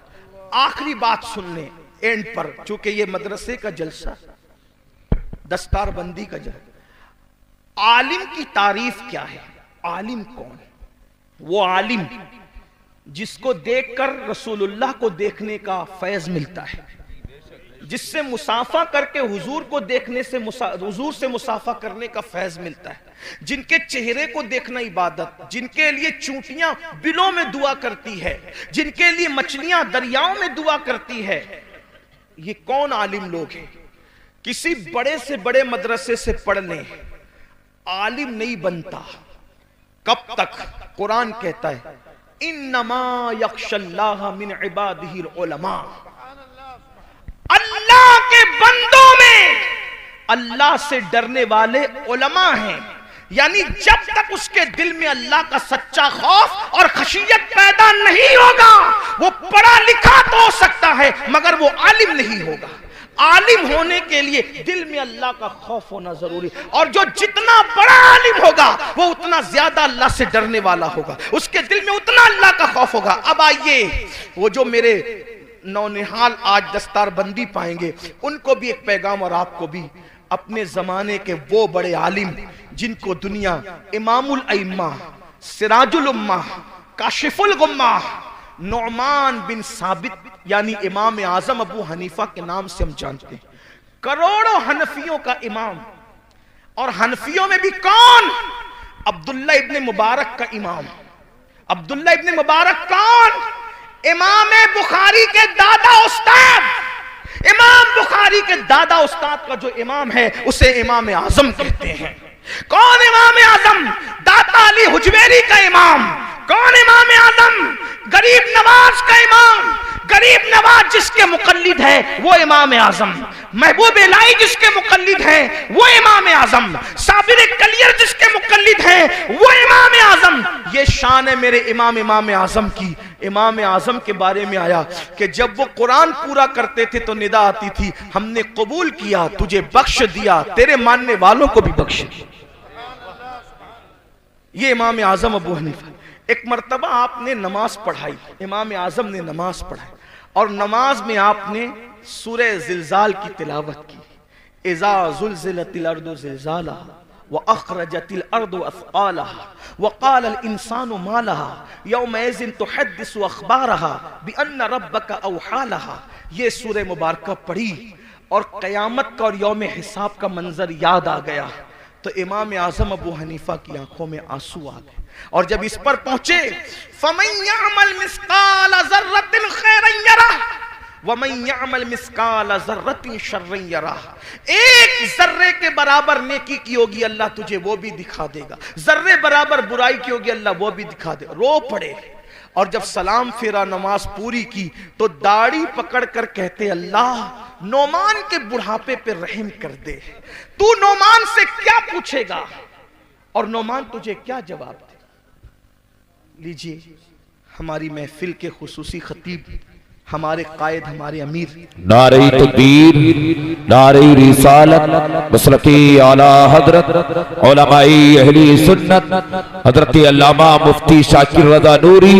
आखिरी बात सुनने एंड पर, चूंकि ये मदरसे का जलसा, दस्तार बंदी का जलसा। आलिम की तारीफ क्या है? आलिम कौन? वो आलिम जिसको देखकर रसूलुल्लाह को देखने का फैज मिलता है, जिससे मुसाफा करके हुजूर को देखने से हुजूर से मुसाफा करने का फैज मिलता है, जिनके चेहरे को देखना इबादत, जिनके लिए चूंटियां बिलों में दुआ करती है, जिनके लिए मछलियां दरियाओं में दुआ करती है। ये कौन आलिम लोग हैं? किसी बड़े से बड़े मदरसे से पढ़ लें, आलिम नहीं बनता। कब तक? कुरान कहता है इन्नमा यख्शल्लाह मिन इबादिहिल उलमा, अल्लाह के बंदों में अल्लाह से डरने वाले उलमा हैं। यानी जब तक उसके दिल में अल्लाह का सच्चा खौफ और खशियत पैदा नहीं होगा, वो पढ़ा लिखा तो हो सकता है मगर वो आलिम नहीं होगा। आलिम होने के लिए दिल में अल्लाह का खौफ होना जरूरी, और जो जितना बड़ा आलिम होगा वो उतना ज्यादा अल्लाह से डरने वाला होगा, उसके दिल में उतना अल्लाह का खौफ होगा। अब आइए, वो जो मेरे नौनिहाल आज दस्तार बंदी पाएंगे, उनको भी एक पैगाम और आपको भी। अपने जमाने के वो बड़े आलिम जिनको दुनिया इमामुल अइम्मा, सिराजुल उम्मा, काशिफुल गुम्मा, नौमान बिन साबित यानी इमाम आजम अबू हनीफा के नाम से हम जानते हैं, करोड़ों हनफियों का इमाम, और हनफियों में भी कौन? अब्दुल्ला इब्ने मुबारक का इमाम। अब्दुल्ला इब्ने मुबारक कौन? इमाम बुखारी के दादा उस्ताद। इमाम बुखारी के दादा उस्ताद का जो इमाम है उसे इमाम आजम कहते हैं। कौन इमाम आजम? दाता अली हुजवेरी का इमाम। कौन इमाम आजम? गरीब नवाज का इमाम। गरीब नवाज जिसके मुकल्लिद है वो इमाम आजम। महबूब इलाही जिसके मुकल्लिद है वो इमाम आजम। साबिर कलियर जिसके मुकल्लिद है वो इमाम आजम। ये शान है मेरे इमाम आजम की। इमाम आजम के बारे में आया कि जब वो कुरान पूरा करते थे तो निदा आती थी, हमने कबूल किया, तुझे बख्श दिया, तेरे मानने वालों को भी बख्श दिया। ये इमाम आजम अबू हनीफा। एक मर्तबा आपने नमाज पढ़ाई, इमाम आजम ने नमाज पढ़ाई, और नमाज में आपने सूरह जिलजाल की तिलावत की। इज़ा ज़ुलज़िलतिल अर्दु ज़िलज़ालहा व अख़रजतिल अर्दु अथक़ालहा व क़ालल इंसानु मा लहा यौमइज़िन तुहद्दिसु अख़बारहा बिअन्न रब्बका औहा लहा। ये सूरह मुबारका पढ़ी और क़यामत का और यौम हिसाब का मंजर याद आ गया तो इमाम आजम अबू हनीफा की आंखों में आंसू आ गए। और जब इस पर पहुंचे, फमन यअमल मिस्काल ज़र्रतिन खैरन यरह व मन यअमल मिस्काल ज़र्रतिन शर्रन यरह। एक जर्रे के बराबर नेकी की होगी अल्लाह तुझे वो भी दिखा देगा, जर्रे बराबर बुराई की होगी अल्लाह वो भी दिखा देगा। रो पड़े, और जब सलाम फेरा नमाज पूरी की तो दाढ़ी पकड़ कर कहते, अल्लाह नौमान के बुढ़ापे पे रहम कर दे। तू नौमान से क्या पूछेगा और नौमान तुझे क्या जवाब दे। लीजिए, हमारी महफिल के खुसूसी खतीब, हमारे कायद, हमारे अमीर, नारे तकबीर, नारे रिसालत, मसलकी आला हजरत उलमाए अहले सुन्नत हजरत अल्लामा मुफ्ती शाकिर रज़ा नूरी,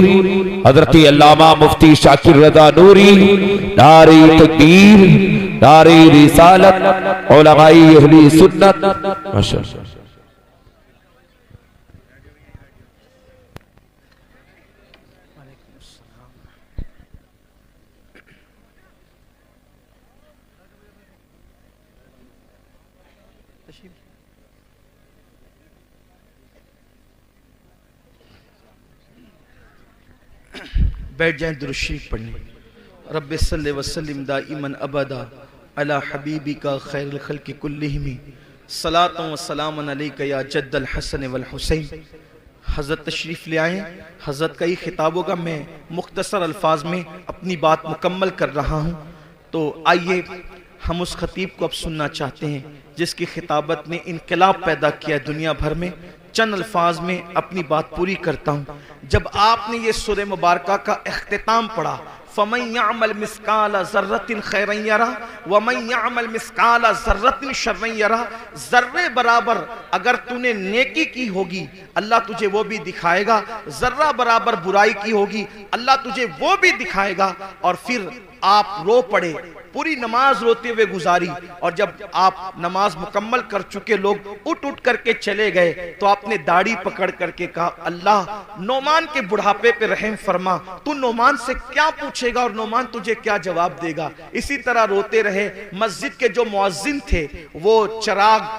हजरत अल्लामा मुफ्ती शाकिर रज़ा नूरी, नारे तकबीर, नारे रिसालत, उलमाए अहले सुन्नत। माशाअल्लाह। बैठ जाएं दुरूद शरीफ पढ़ने। रब्बि सल्लि व सल्लिम दाइमन अबदा अला हबीबिका खैरुल खल्क़ि कुल्लिहिम सलातun व सलामुन अलैका या जद्दल हसन वल हुसैन। हज़रत तशरीफ़ ले आए। हज़रत का ही खिताब होगा, मैं मुख्तसर अल्फाज में अपनी बात मुकम्मल कर रहा हूँ। तो आइए हम उस खतीब को अब सुनना चाहते हैं जिसकी खिताबत ने इनकलाब पैदा किया दुनिया भर में। चंद अल्फाज में अपनी बात पूरी करता हूँ। जब आपने ये सूरह मुबारका का इख्तिताम पढ़ा, फमन यअमल मिस्काल ज़र्रतिन खैरन यरा वमन यअमल मिस्काल ज़र्रतिन शर्रन यरा, जर्रे बराबर अगर तूने नेकी की होगी अल्लाह तुझे वो भी दिखाएगा, जर्रा बराबर बुराई की होगी अल्लाह तुझे वो भी दिखाएगा। और फिर आप रो पड़े, पूरी नमाज रोते हुए गुजारी, और जब आप नमाज मुकम्मल कर चुके लोग उठ उठ करके चले गए तो आपने दाढ़ी पकड़ करके कहा, अल्लाह नोमान के बुढ़ापे पे रहम फरमा, तू नोमान से क्या पूछेगा और नोमान तुझे क्या जवाब देगा। इसी तरह रोते रहे। मस्जिद के जो मुअज्जिन थे वो चराग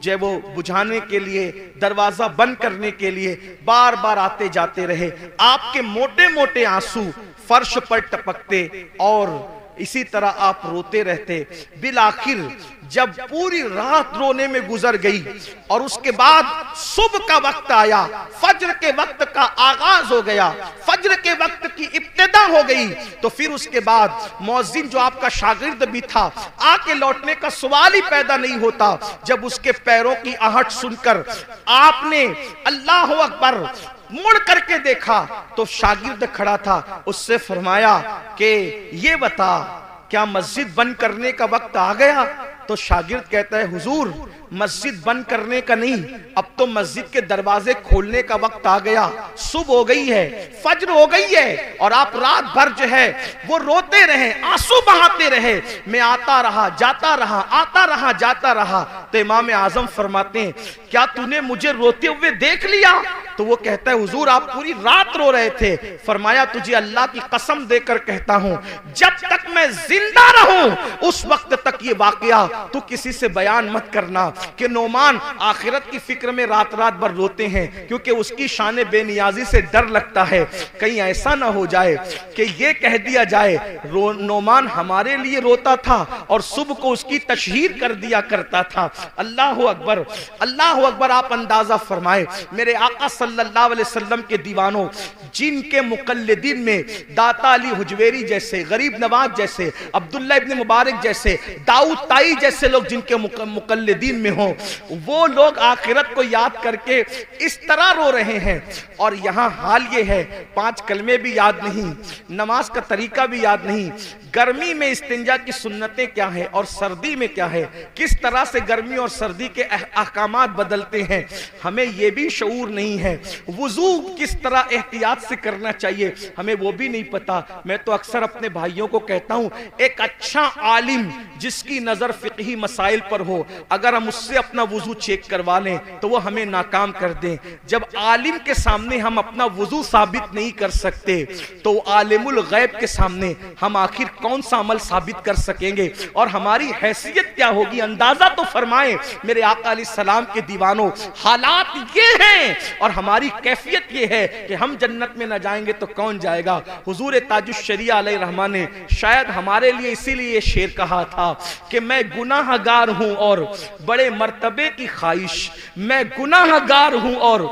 जो वो बुझाने के लिए, दरवाजा बंद करने के लिए बार बार आते जाते रहे। आपके मोटे मोटे आंसू फर्श पर टपकते और इसी तरह आप रोते रहते। बिल आखिर जब पूरी रात रोने में गुजर गई और उसके बाद सुबह का वक्त आया, फज्र के वक्त का आगाज हो गया, फज्र के वक्त की इब्तिदा हो गई, तो फिर उसके बाद मुअज्जिन जो आपका शागिर्द भी था, आके लौटने का सवाल ही पैदा नहीं होता। जब उसके पैरों की आहट सुनकर आपने अल्लाह अकबर मुड़ करके देखा तो शागिर्द खड़ा था। उससे फरमाया कि ये बता, क्या मस्जिद बंद करने का वक्त आ गया? तो शागिर्द कहता है, हुजूर मस्जिद बंद करने का नहीं, अब तो मस्जिद के दरवाजे खोलने का वक्त आ गया, सुबह हो गई है, फज्र हो गई है। और आप रात भर जो है वो रोते रहे, आंसू बहाते रहे। मैं आता रहा जाता रहा, आता रहा जाता रहा। तो इमाम आजम फरमाते हैं, क्या तूने मुझे रोते हुए देख लिया? तो वो कहता है, हुजूर आप पूरी रात रो रहे थे। फरमाया, तुझे अल्लाह की कसम देकर कहता हूं, जब तक मैं जिंदा रहूं उस वक्त तक ये वाकया तू किसी से बयान मत करना कि नोमान आखिरत की फिक्र में रात रात भर रोते हैं, क्योंकि उसकी शान बेनियाजी से डर लगता है कहीं ऐसा ना हो जाए कि ये कह दिया जाए नोमान हमारे लिए रोता था और सुबह को उसकी तशहीर कर दिया करता था। अल्लाह अकबर, अल्लाह अकबर। आप अंदाजा फरमाए, मेरे आका सल्लल्लाहु अलैहि वसल्लम के दीवानों, जिनके मुकल्लिदीन में दाता अली हुजवेरी जैसे, गरीब नवाज जैसे, अब्दुल्ला इब्न मुबारक जैसे, दाऊद ताई जैसे लोग जिनके मुकल्लिदीन में हो, वो लोग आखिरत को याद करके इस तरह रो रहे हैं। और यहां हाल ये है, 5 कलमे भी याद नहीं, नमाज का तरीका भी याद नहीं, गर्मी में इस्तिंजा की सुन्नतें क्या है और सर्दी में क्या है, किस तरह से गर्मी और सर्दी के अहकामात बदलते हैं, हमें यह भी शऊर नहीं है। वुजू किस तरह एहतियात से करना चाहिए, हमें वो भी नहीं पता। मैं तो अक्सर अपने भाइयों को कहता हूं, एक अच्छा आलिम जिसकी नजर फिक़ही मसाइल पर हो, अगर हम उससे अपना वुजू चेक करवा लें तो वो हमें नाकाम कर दें। जब आलिम के सामने हम अपना वुजू साबित नहीं कर सकते तो आलिमुल गैब के सामने हम आखिर कौन सा अमल साबित कर सकेंगे और हमारी हैसियत क्या होगी? अंदाजा तो फरमाए मेरे आका अलैहिस्सलाम के दीवानों, हालात ये हैं और हमारी कैफियत ये है कि हम जन्नत में न जाएंगे तो कौन जाएगा। हुजूर ताजुश शरिया अलैहि रहमान ने शायद हमारे लिए इसीलिए ये शेर कहा था कि मैं गुनाहगार हूं और बड़े मर्तबे की ख्वाहिश, मैं गुनाहगार हूं और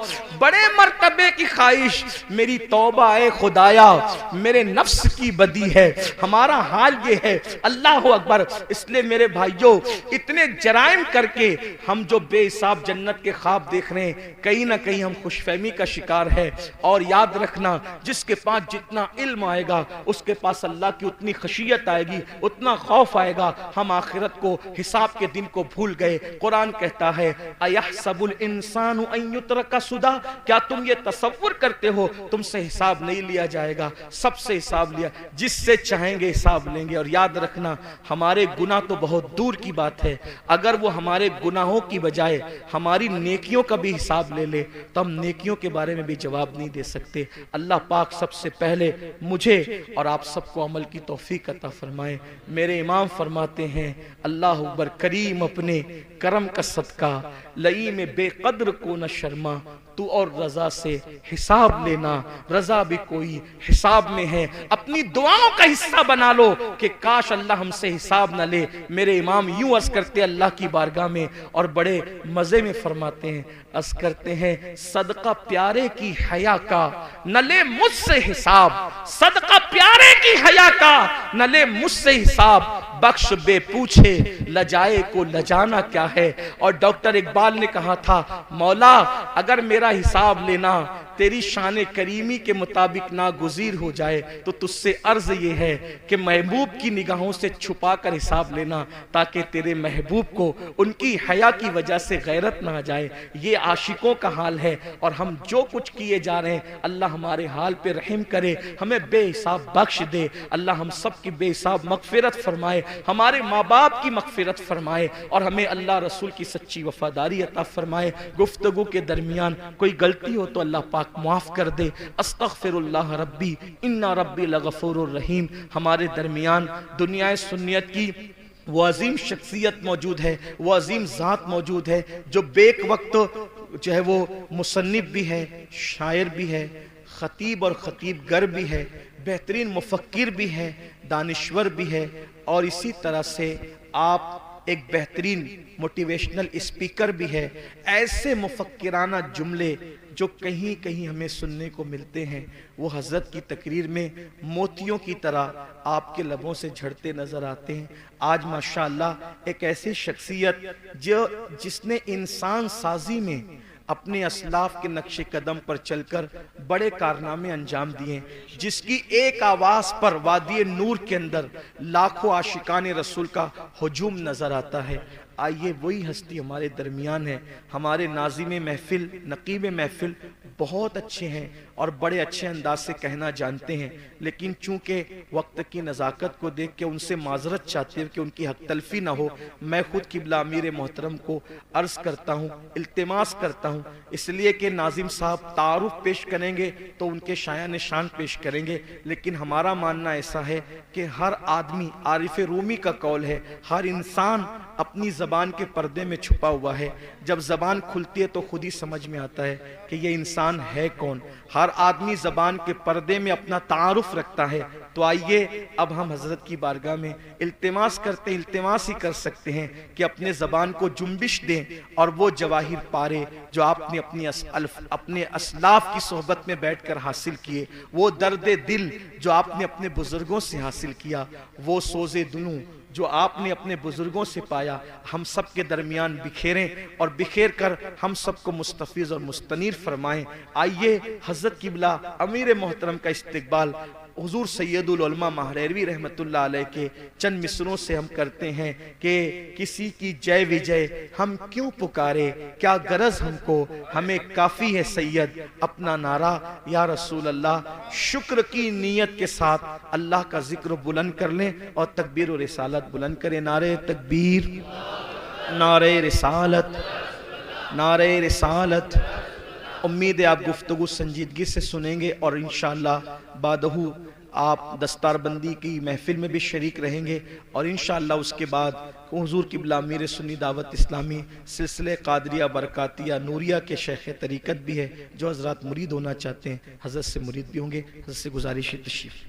बड़े मर्तबे की ख्वाहिश, मेरी तौबा ए खुदाया मेरे नफ्स की बदी है। हमारा हाल ये है, अल्लाह अकबर। इसलिए मेरे भाइयों, इतने जराइम करके हम जो बेहिसाब जन्नत के ख्वाब देख रहे हैं, कहीं ना कहीं हम खुशफहमी का शिकार है। और याद रखना, जिसके पास जितना इल्म आएगा उसके पास अल्लाह की उतनी खशियत आएगी, उतना खौफ आएगा। हम आखिरत को, हिसाब के दिन को भूल गए। कुरान कहता है, अयहसबुल इंसानु अन युत्रका सुदा, क्या तुम ये तसव्वुर करते हो तुमसे हिसाब नहीं लिया जाएगा? सबसे हिसाब लिया, जिससे चाहेंगे हिसाब लेंगे। और याद रखना, हमारे गुनाह तो बहुत दूर की बात है, अगर वो हमारे गुनाहों की बजाय हमारी नेकियों का भी हिसाब ले ले तो हम नेकियों के बारे में भी जवाब नहीं दे सकते। अल्लाह पाक सबसे पहले मुझे और आप सबको अमल की तौफीक अता फरमाए। मेरे इमाम फरमाते हैं, अल्लाह अकबर, करीम अपने करम का सदका लई में बेकद्र को न शर्मा, तू और रजा से हिसाब लेना, रजा भी कोई हिसाब में है। अपनी दुआओं का हिस्सा बना लो कि काश अल्लाह हमसे हिसाब ना ले। मेरे इमाम यूं अर्ज करते अल्लाह की बारगाह में और बड़े मजे में फरमाते हैं, अर्ज करते हैं सदका प्यारे की हया का न ले मुझसे हिसाब, सदका प्यारे की हया का न ले मुझसे हिसाब, बख्श बे पूछे लजाए को लजाना क्या है। और डॉक्टर इकबाल ने कहा था मौला अगर मेरा हिसाब लेना तेरी शान करीमी के मुताबिक नागुज़ीर हो जाए तो तुझसे अर्ज ये है कि महबूब की निगाहों से छुपा कर हिसाब लेना, ताकि तेरे महबूब को उनकी हया की वजह से गैरत ना आ जाए। ये आशिकों का हाल है और हम जो कुछ किए जा रहे हैं अल्लाह हमारे हाल पे रहम करे, हमें बेहिसाब बख्श दे। अल्लाह हम सब की बेहिसाब मगफिरत फरमाए, हमारे माँ बाप की मगफिरत फरमाए और हमें अल्लाह रसूल की सच्ची वफादारी अता फरमाए। गुफ्तगू के दरमियान कोई गलती हो तो अल्लाह पाक माफ कर दे। अस्तगफिरुल्लाह रब्बी इन्ना रब्बी लगफूरुर रहीम। हमारे दरमियान दुनिया सुन्नियत की वो अजीम शख्सियत मौजूद है, वो अजीम ज़ात मौजूद है जो बेक वक्त जो है वो मुसन्निफ भी है, शायर भी है, खतीब और खतीब गर भी है, बेहतरीन मुफक्किर भी है, दानिश्वर भी है और इसी तरह से आप एक बेहतरीन मोटिवेशनल स्पीकर भी है। ऐसे मुफक्किराना जुमले जो कहीं कहीं हमें सुनने को मिलते हैं वो हज़रत की तकरीर में मोतियों की तरह आपके लबों से झड़ते नज़र आते हैं। आज माशाअल्लाह एक ऐसी शख्सियत जिसने इंसान साजी में अपने असलाफ के नक्शे कदम पर चलकर बड़े कारनामे अंजाम दिए, जिसकी एक आवाज़ पर वादी नूर के अंदर लाखों आशिकान रसूल का हुजूम नजर आता है। आइए वही हस्ती हमारे दरमियान है। हमारे नाज़िम महफिल, नकीब महफिल बहुत अच्छे हैं और बड़े अच्छे अंदाज से कहना जानते हैं, लेकिन चूंकि वक्त की नज़ाकत को देख के उनसे माजरत चाहते हैं कि उनकी हक तलफी ना हो, मैं खुद किबला अमीर मोहतरम को अर्ज़ करता हूँ, इल्तिमास करता हूँ, इसलिए कि नाजिम साहब तारुफ पेश करेंगे तो उनके शायान शान पेश करेंगे। लेकिन हमारा मानना ऐसा है कि हर आदमी, आरिफ रूमी का कौल है, हर इंसान अपनी ज़बान के पर्दे में छुपा हुआ है। जब ज़बान खुलती है तो खुद ही समझ में आता है कि ये इंसान है कौन। हर आदमी ज़बान के पर्दे में अपना तारुफ रखता है। तो आइए अब हम हज़रत की बारगाह में इल्तिमास करते हैं, इल्तिमास ही कर सकते हैं कि अपने ज़बान को जुम्बिश दें और वो जवाहिर पारे जो आपने अपने असलाफ की सोहबत में बैठकर हासिल किए, वो दर्द दिल जो आपने अपने बुजुर्गों से हासिल किया, वो सोज़े दुनू जो आपने अपने बुजुर्गों से पाया, हम सब के दरमियान बिखेरें और बिखेर कर हम सबको मुस्तफिज और मुस्तनीर फरमाएं। आइए हज़रत किबला अमीर मोहतरम का इस्तकबाल हुजूर सैयदुल उलमा महरवी रहमतुल्लाह अलैह के चंद मिसरों से हम करते हैं कि किसी की जय विजय हम क्यों पुकारे, क्या गरज हमको, हमें काफ़ी है सैयद अपना नारा या रसूल अल्लाह। शुक्र की नीयत के साथ अल्लाह का जिक्र बुलंद कर लें और तकबीर और रिसालत बुलंद करें। नारे तकबीर, नारे रिसालत, नारे रिसालत। उम्मीद है आप गुफ्तगू संजीदगी से सुनेंगे और इंशाअल्लाह बादहू आप दस्तारबंदी की महफिल में भी शरीक रहेंगे और इंशाअल्लाह उसके बाद हुजूर किबला अमीर सुन्नी दावत इस्लामी सिलसिले कादरिया बरकातिया नूरिया के शेख तरीक़त भी है। जो हज़रात मुरीद होना चाहते हैं हज़रत से मुरीद भी होंगे। हज़रत से गुजारिश है तशरीफ़।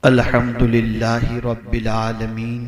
अल्हम्दुलिल्लाहि रब्बिल आलमीन